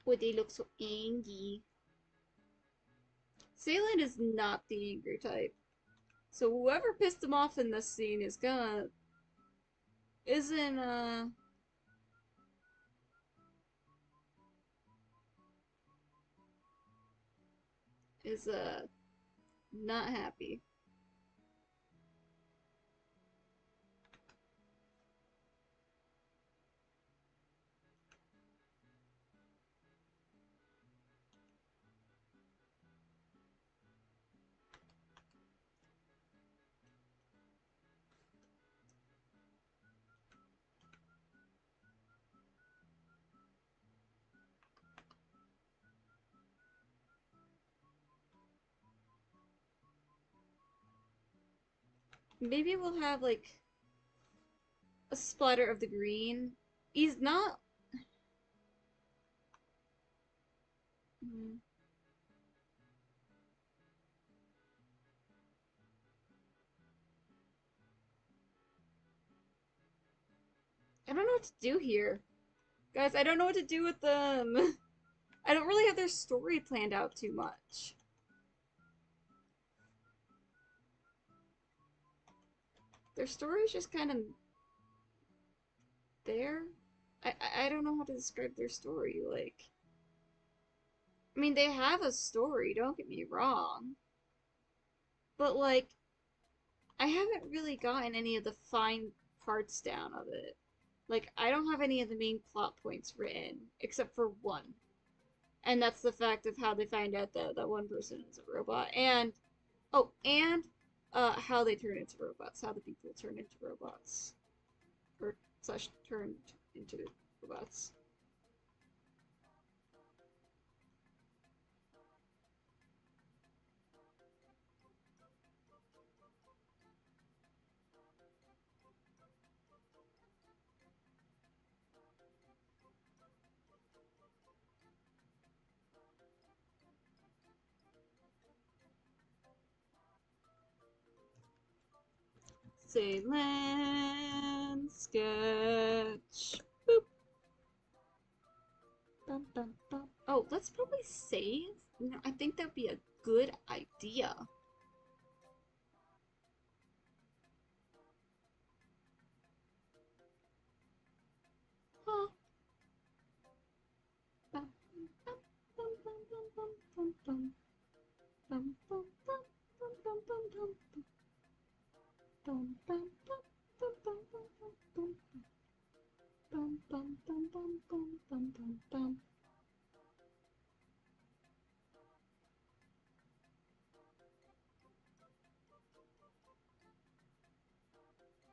Boy, they look so angry. Salen is not the angry type. So whoever pissed him off in this scene is gonna isn't is not happy. Maybe we'll have like a splatter of the green. He's not. I don't know what to do here. Guys, I don't know what to do with them. I don't really have their story planned out too much. Their story is just kind of there. I don't know how to describe their story. Like, I mean, they have a story, don't get me wrong. But, like, I haven't really gotten any of the fine parts down of it. Like, I don't have any of the main plot points written, except for one. And that's the fact of how they find out that one person is a robot. And, oh, and how they turn into robots. How the people turn into robots. Or, slash, turned into robots. Say land sketch. Boop. Bum, bum, bum. Oh, let's probably save. You know, I think that'd be a good idea. Huh. Bum, bum, bum, bum, bum, bum, bum, bum. Bum, bum, bum, bum, bum, bum, bum, bum. Bum, bum, bum, bum, bum, bum, bum, bum. Bum, bum, bum, bum, bum, bum, bum, bum.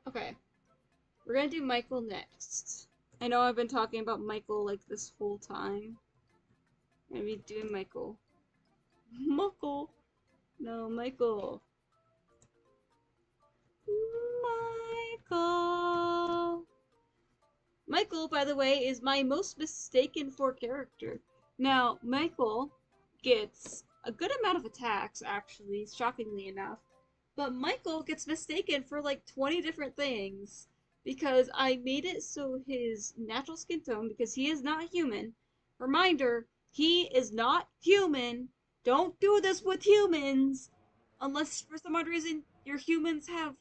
Okay, we're gonna do Michael next. I know I've been talking about Michael like this whole time. I'm gonna be doing Michael. Michael! No, Michael. Michael! Michael, by the way, is my most mistaken for character. Now, Michael gets a good amount of attacks, actually, shockingly enough. But Michael gets mistaken for like 20 different things because I made it so his natural skin tone, because he is not human. Reminder, he is not human. Don't do this with humans unless for some odd reason your humans have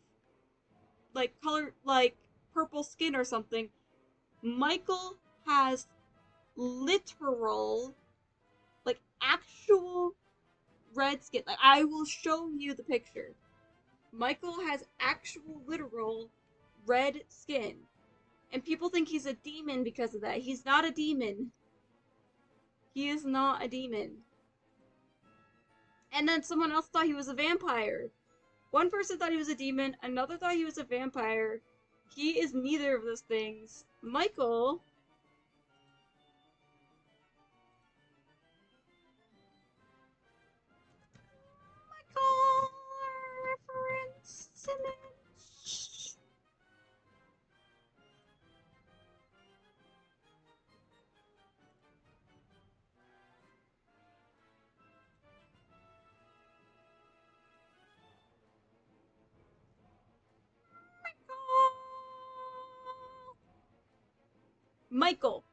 like color like purple skin or something. Michael has literal, like actual red skin. Like I will show you the picture. Michael has actual literal red skin. And people think he's a demon because of that. He's not a demon. He is not a demon. And then someone else thought he was a vampire. One person thought he was a demon, another thought he was a vampire. He is neither of those things. Michael. Michael reference image. Michael.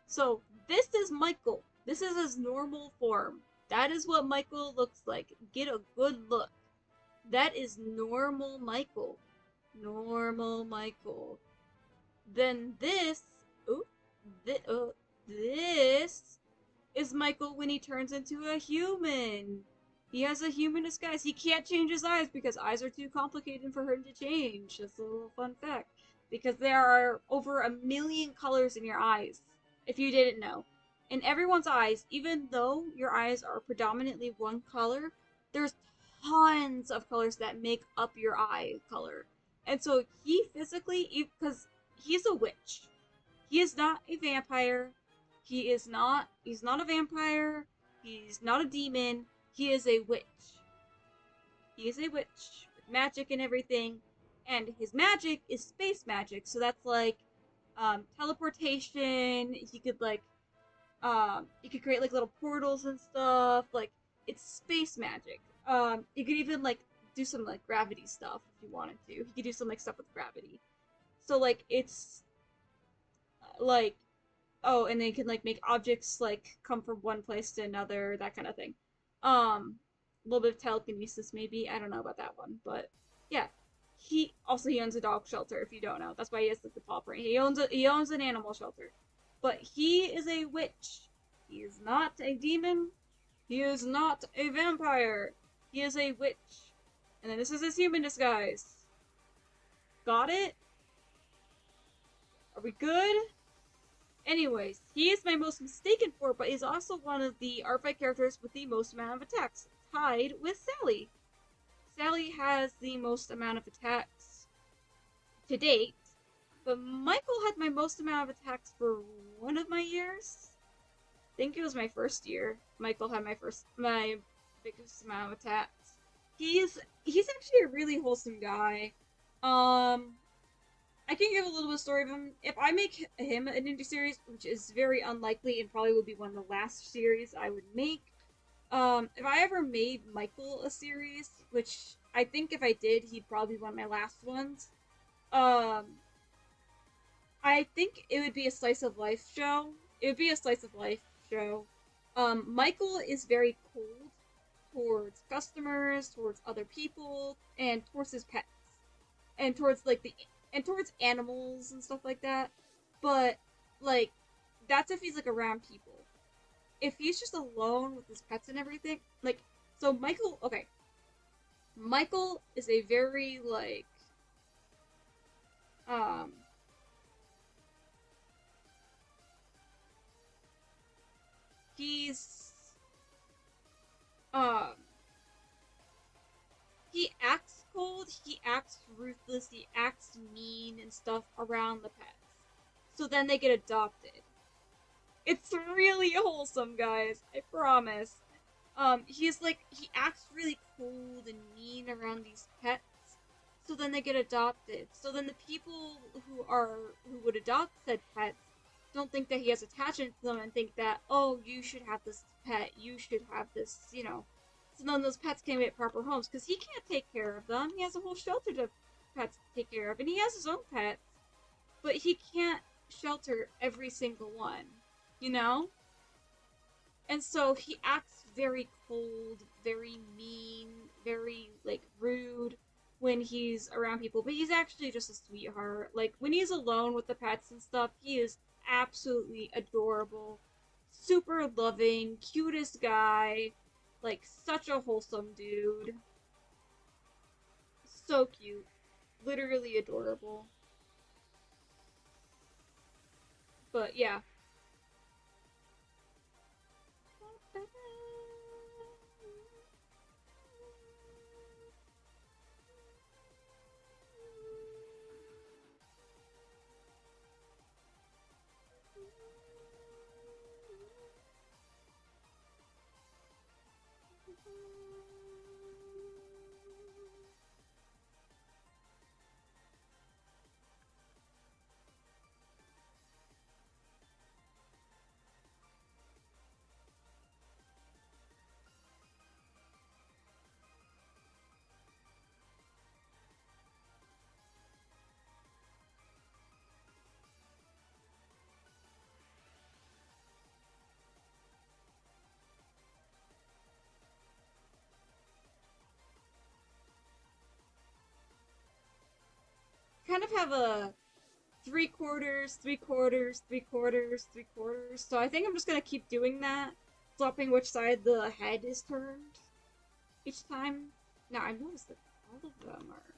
So this is Michael. This is his normal form. That is what Michael looks like. Get a good look. That is normal Michael. Normal Michael. Then this, oh, this is Michael when he turns into a human. He has a human disguise. He can't change his eyes because eyes are too complicated for him to change. That's a little fun fact. Because there are over 1,000,000 colors in your eyes, if you didn't know. In everyone's eyes, even though your eyes are predominantly one color, there's tons of colors that make up your eye color. And so he physically, because he's a witch, he is not a vampire. He's not a vampire. He's not a demon. He is a witch. He is a witch with magic and everything. And his magic is space magic. So that's like teleportation. He could like you could create like little portals and stuff. Like it's space magic. You could even like do some like gravity stuff if you wanted to. He could do some like stuff with gravity. So like it's like oh, and they can like make objects like come from one place to another, that kind of thing. A little bit of telekinesis maybe. I don't know about that one, but yeah. He owns a dog shelter if you don't know. That's why he has like the paw print. He owns an animal shelter. But he is a witch. He is not a demon. He is not a vampire. He is a witch. And then this is his human disguise. Got it? Are we good? Anyways, he is my most mistaken for, but he's also one of the ARTFIGHT characters with the most amount of attacks, tied with Sally. Sally has the most amount of attacks to date, but Michael had my most amount of attacks for one of my years. I think it was my first year. Michael had my biggest amount of attacks. He's actually a really wholesome guy. I can give a little bit of story of him. If I make him an indie series, which is very unlikely and probably will be one of the last series I would make, if I ever made Michael a series, which I think if I did, he'd probably be one of my last ones, I think it would be a slice of life show. It would be a slice of life show. Michael is very cold towards customers, towards other people, and towards his pets, and towards towards animals and stuff like that. But like, that's if he's like around people. If he's just alone with his pets and everything, like, so Michael, okay, Michael is a very like, he's, um, he acts cold, he acts ruthless, he acts mean and stuff around the pets. So then they get adopted. It's really wholesome, guys. I promise. He's like, he acts really cold and mean around these pets. So then they get adopted. So then the people who would adopt said pets don't think that he has attachment to them and think that, oh, you should have this pet, you should have this, you know. So then those pets can't get proper homes because he can't take care of them. He has a whole shelter to pets to take care of, and he has his own pets, but he can't shelter every single one, you know? And so he acts very cold, very mean, very, like, rude when he's around people, but he's actually just a sweetheart. Like, when he's alone with the pets and stuff, he is absolutely adorable, super loving, cutest guy, like, such a wholesome dude. So cute. Literally adorable. But, yeah. kind of have a 3/4, 3/4, 3/4, 3/4. So I think I'm just gonna keep doing that, swapping which side the head is turned each time. Now I noticed that all of them are.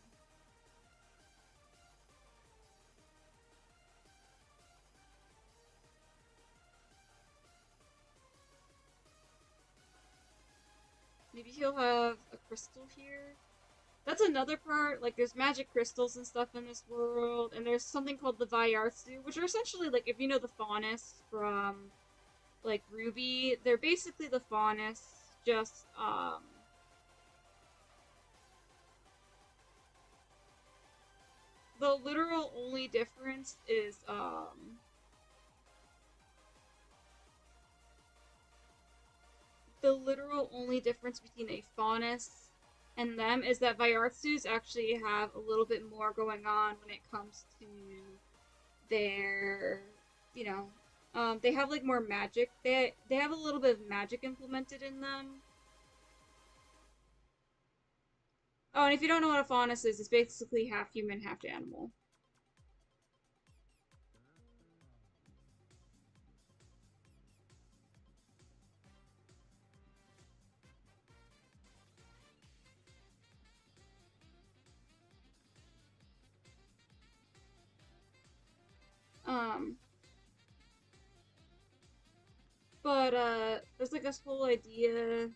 Maybe he'll have a crystal here. That's another part. Like, there's magic crystals and stuff in this world, and there's something called the Vyartsu, which are essentially, like, if you know the Faunus from, like, Ruby, they're basically the Faunus, just, the literal only difference is, the literal only difference between a Faunus and them is that Vyartsus actually have a little bit more going on when it comes to their, you know, they have like more magic. They have a little bit of magic implemented in them. Oh, and if you don't know what a Faunus is, it's basically half human, half animal. Um, but there's like this whole idea.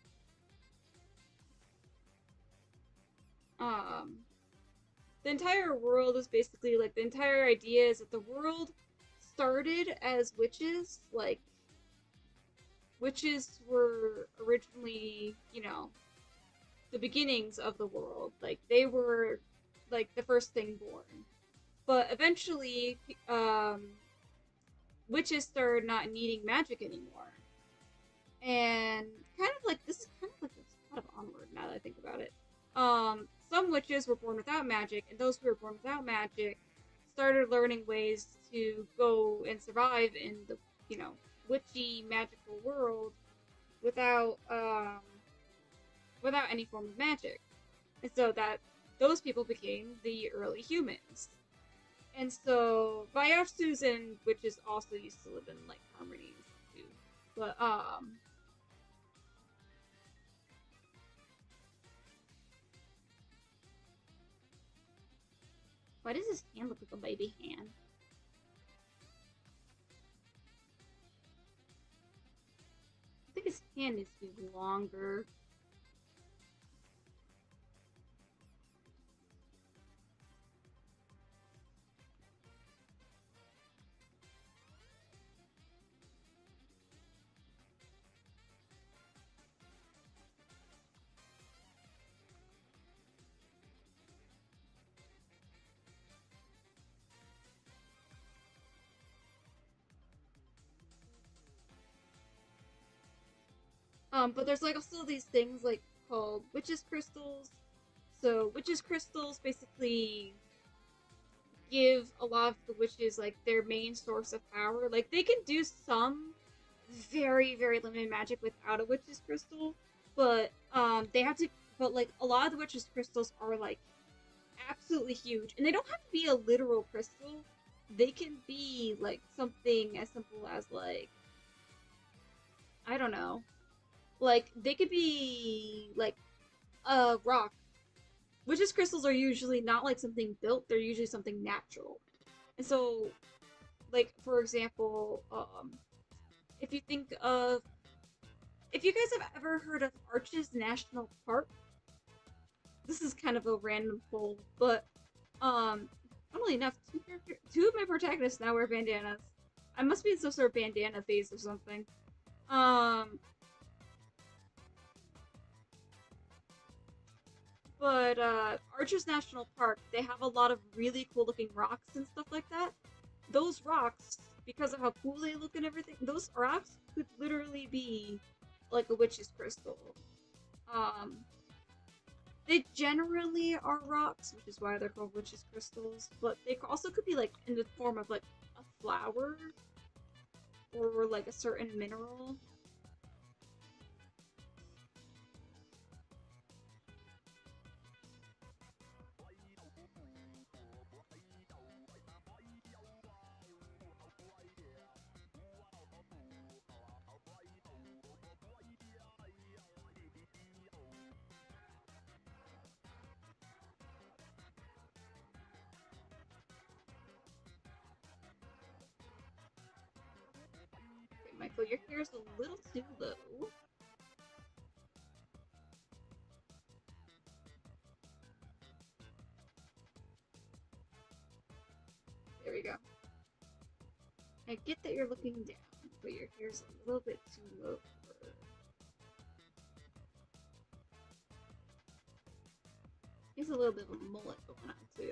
Um, the entire world is basically like the entire idea is that the world started as witches. Like witches were originally, you know, the beginnings of the world. Like they were like the first thing born. But eventually, witches started not needing magic anymore. And kind of like this is kind of like this kind of onward now that I think about it. Some witches were born without magic, and those who were born without magic started learning ways to go and survive in the, you know, witchy magical world without without any form of magic. And so that those people became the early humans. And so Vyartsus and witches also used to live in like harmonies too. But why does his hand look like a baby hand? I think his hand needs to be longer. But there's like also these things like called witches crystals. So witches crystals basically give a lot of the witches like their main source of power. Like they can do some very limited magic without a witch's crystal, but they have to. But like a lot of the witch's crystals are like absolutely huge, and they don't have to be a literal crystal. They can be like something as simple as like I don't know, like they could be like a rock. Witch's crystals are usually not like something built; they're usually something natural. And so, like for example, if you think of if you guys have ever heard of Arches National Park, this is kind of a random poll, but funnily enough, two of my protagonists now wear bandanas. I must be in some sort of bandana phase or something. Um, but Arches National Park, they have a lot of really cool looking rocks and stuff like that. Those rocks, because of how cool they look and everything, those rocks could literally be like a witch's crystal. Um, they generally are rocks, which is why they're called witch's crystals, but they also could be like in the form of like a flower or like a certain mineral. but your hair is a little too low. There we go. I get that you're looking down, but your hair's a little bit too low. There's a little bit of a mullet going on too.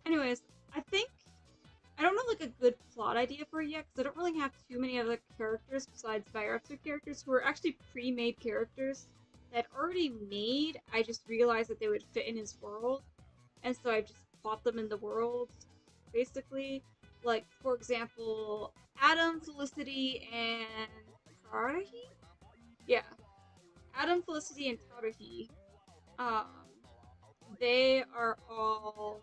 Anyways, I think I don't know like a good plot idea for it yet because I don't really have too many other characters besides Bioraptor characters who are actually pre-made characters that already made. I just realized that they would fit in his world, and so I just plot them in the world, basically. Like for example, Adam, Felicity, and Tarahi. Yeah, Adam, Felicity, and Tarahi. Um, they are all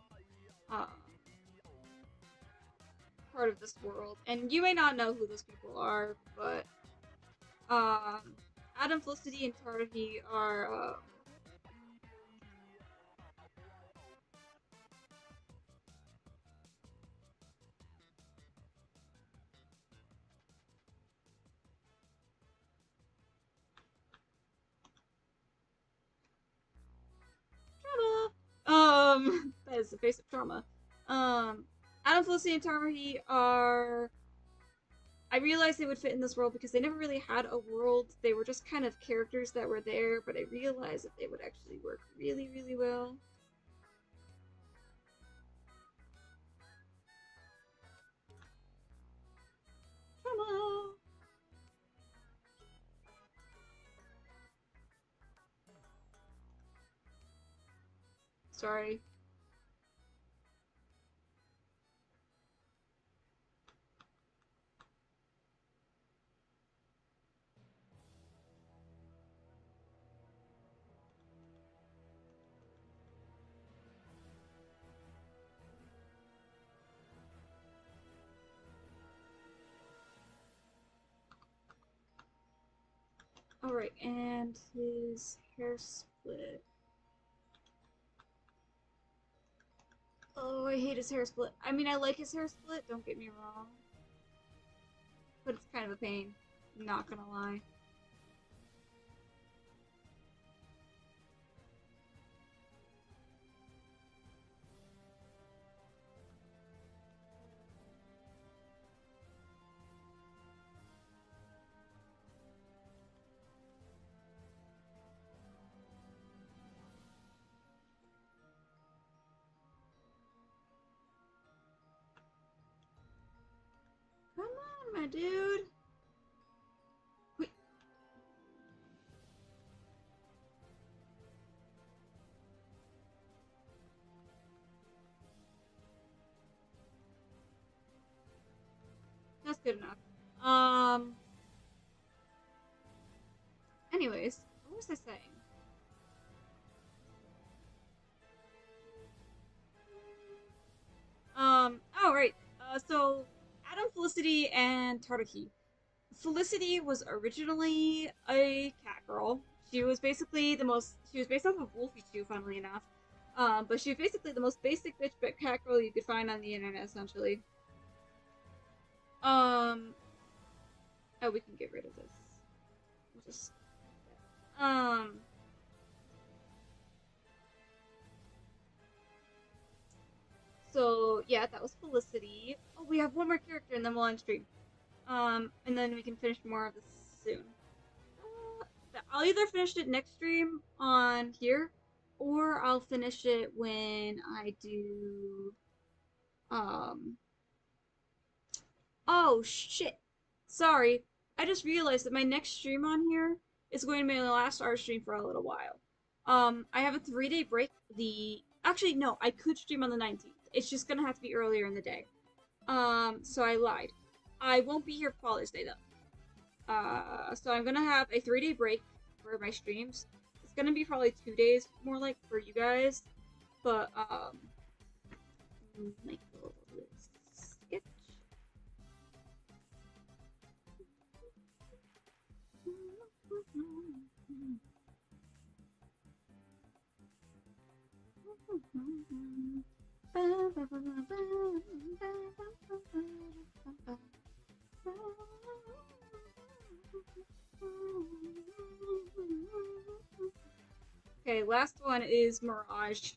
part of this world, and you may not know who those people are, but Adam, Felicity, and Tarahi are trauma. That is the face of trauma. Adam, Felicity, and Tarahi are. I realized they would fit in this world because they never really had a world. They were just kind of characters that were there, but I realized that they would actually work really, really well. Trauma! Sorry. Alright, and his hair split. Oh, I hate his hair split. I mean, I like his hair split, don't get me wrong. But it's kind of a pain. Not gonna lie. Come on, my dude. Wait. That's good enough. Anyways, what was I saying? Oh, right. So, Adam, Felicity, and Tarahi. Felicity was originally a cat girl. She was basically the most. She was based off of Wolfie Chew, funnily enough. But she was basically the most basic bitch cat girl you could find on the internet, essentially. Um. Oh, we can get rid of this. We'll just. Um. So yeah, that was Felicity. Oh, we have one more character, and then we'll end stream. And then we can finish more of this soon. I'll either finish it next stream on here, or I'll finish it when I do. Um. Oh shit! Sorry, I just realized that my next stream on here is going to be my last art stream for a little while. I have a 3-day break. Actually no, I could stream on the 19th. It's just gonna have to be earlier in the day. So I lied. I won't be here for Father's Day though. So I'm gonna have a 3-day break for my streams. It's gonna be probably 2 days more like for you guys, but make a little sketch. Okay, last one is Mirage.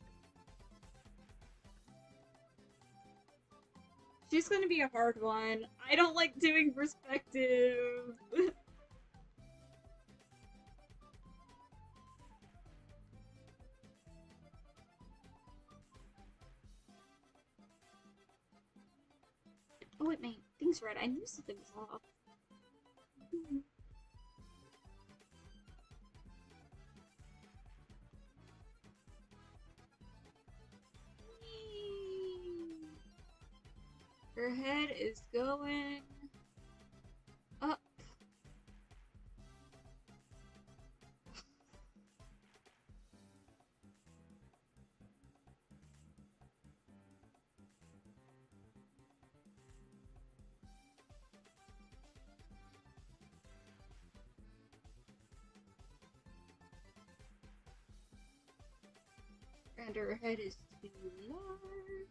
She's gonna be a hard one. I don't like doing perspective. Oh wait, my thing's red. I knew something was off. Her head is going up. And her head is too large.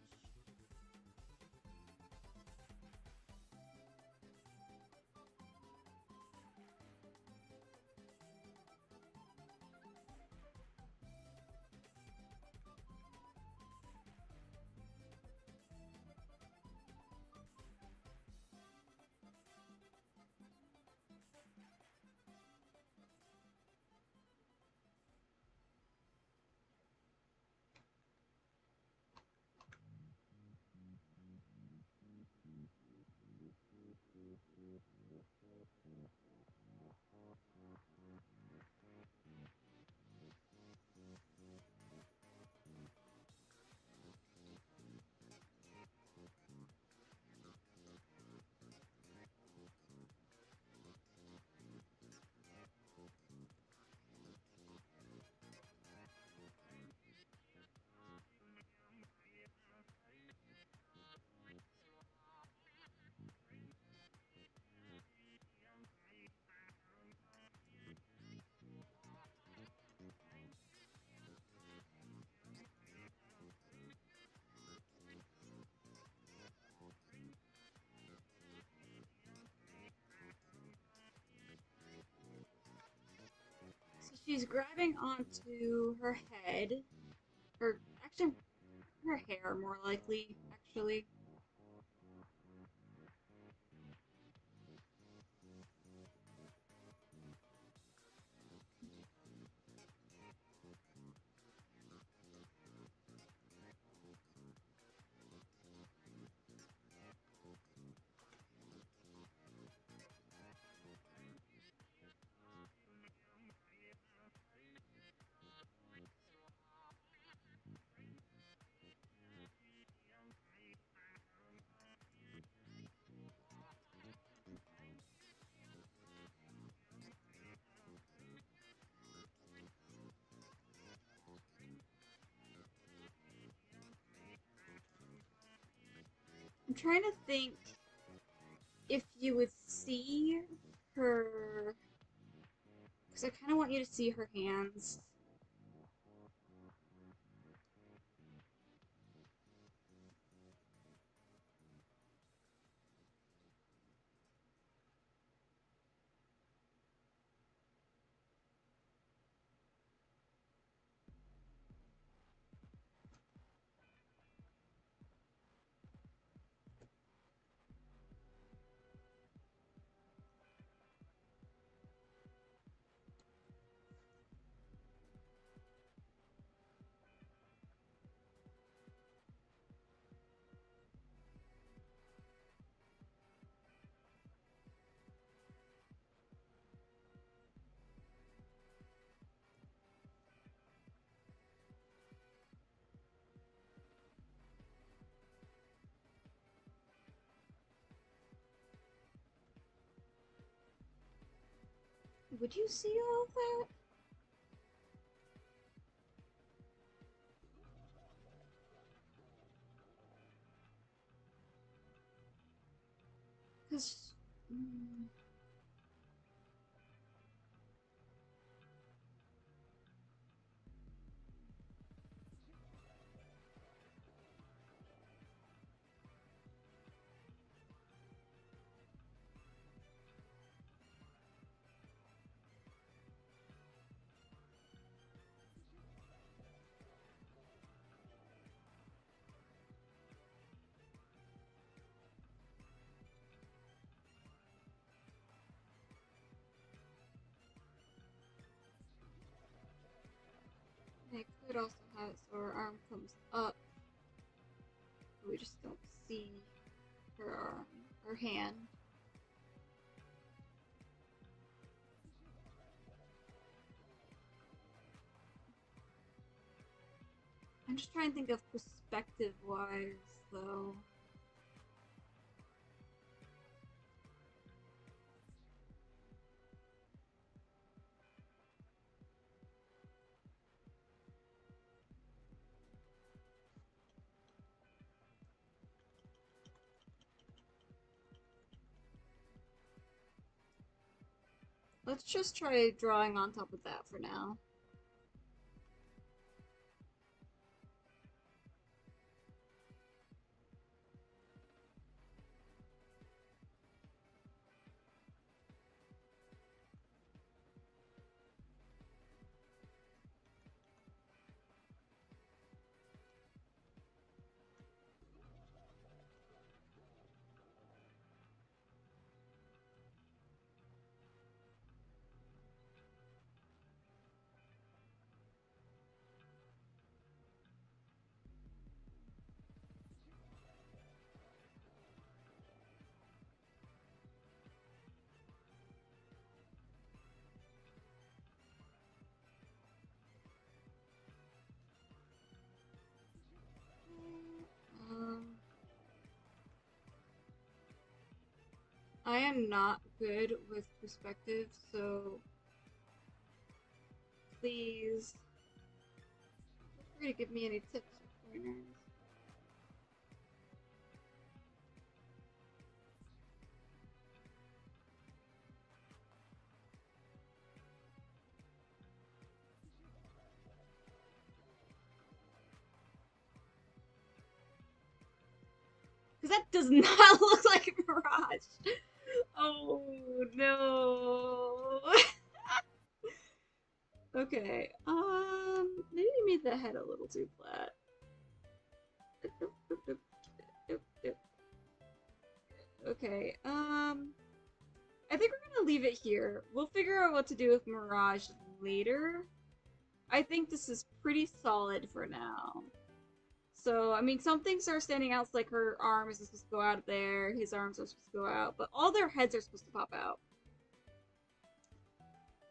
So she's grabbing onto her head, or actually her hair more likely, actually. I'm trying to think if you would see her, because I kind of want you to see her hands. Would you see all of that? Because... have it so her arm comes up. We just don't see her arm, her hand. I'm just trying to think of perspective-wise, though. Let's just try drawing on top of that for now. I am not good with perspective, so please feel free to give me any tips or pointers. Because that does not look like a mirage. Oh no. Okay, maybe we made the head a little too flat. Okay, I think we're gonna leave it here. We'll figure out what to do with Mirage later. I think this is pretty solid for now. So, I mean, some things are standing out, like her arm is supposed to go out there, his arms are supposed to go out, but all their heads are supposed to pop out.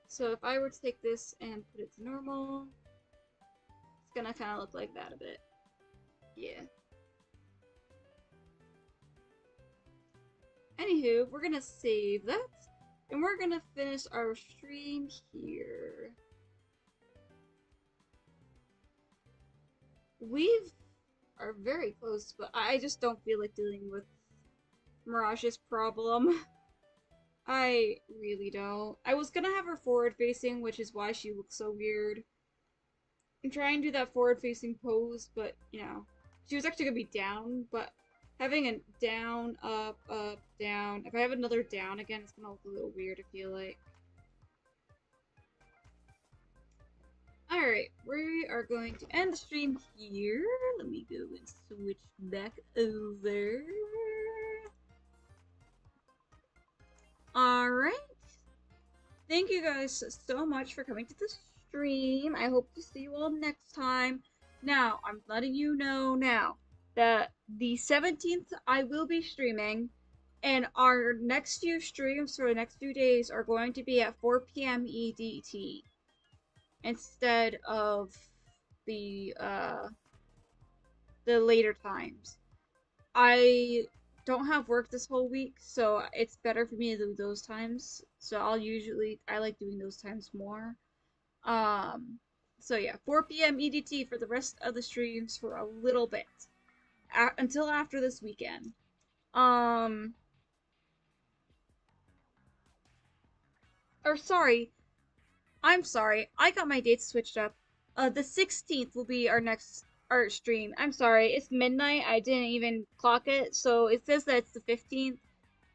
So if I were to take this and put it to normal, it's gonna kind of look like that a bit. Yeah. Anywho, we're gonna save that, and we're gonna finish our stream here. We've are very close, but I just don't feel like dealing with Mirage's problem. I really don't. I was gonna have her forward facing, which is why she looks so weird. I'm trying to do that forward facing pose, but you know, she was actually gonna be down, but having a down, up, up, down. If I have another down again, it's gonna look a little weird, I feel like. Alright, we are going to end the stream here. Let me go and switch back over. Alright. Thank you guys so much for coming to the stream. I hope to see you all next time. Now, I'm letting you know now that the 17th I will be streaming, and our next few streams for the next few days are going to be at 4 p.m. EDT instead of the later times. I don't have work this whole week, so it's better for me to do those times. So I like doing those times more. So yeah, 4 p.m. EDT for the rest of the streams for a little bit. Until after this weekend. Or sorry, I'm sorry, I got my dates switched up. The 16th will be our next art stream. I'm sorry, it's midnight. I didn't even clock it, so it says that it's the 15th,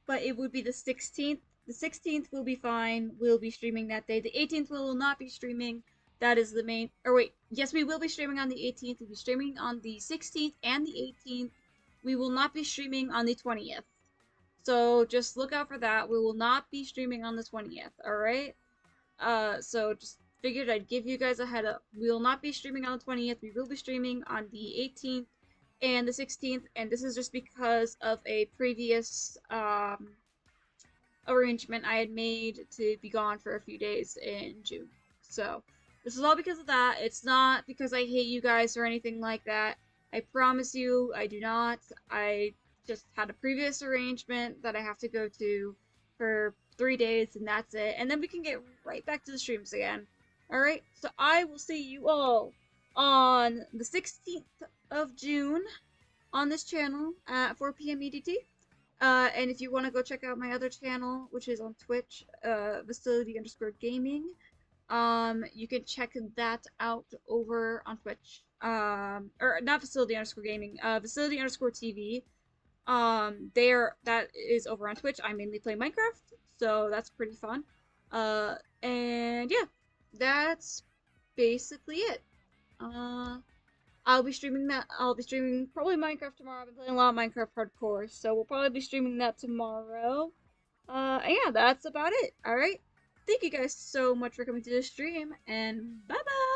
but it would be the 16th. The 16th will be fine. We'll be streaming that day. The 18th we will not be streaming. That is the main. Or wait, yes, we will be streaming on the 18th. We'll be streaming on the 16th and the 18th. We will not be streaming on the 20th. So just look out for that. We will not be streaming on the 20th. All right. So just figured I'd give you guys a head up. We will not be streaming on the 20th. We will be streaming on the 18th and the 16th, and this is just because of a previous arrangement I had made to be gone for a few days in June. So this is all because of that. It's not because I hate you guys or anything like that. I promise you, I do not. I just had a previous arrangement that I have to go to for 3 days, and that's it. And then we can get right back to the streams again. Alright, so I will see you all on the 16th of June on this channel at 4 p.m. EDT. And if you want to go check out my other channel, which is on Twitch, Facility_Gaming, you can check that out over on Twitch. Or not Facility_Gaming, Facility_TV. That is over on Twitch. I mainly play Minecraft, so that's pretty fun. And yeah, that's basically it. I'll be streaming that. I'll be streaming probably Minecraft tomorrow. I've been playing a lot of Minecraft Hardcore, so we'll probably be streaming that tomorrow. And yeah, that's about it. Alright? Thank you guys so much for coming to the stream, and bye-bye!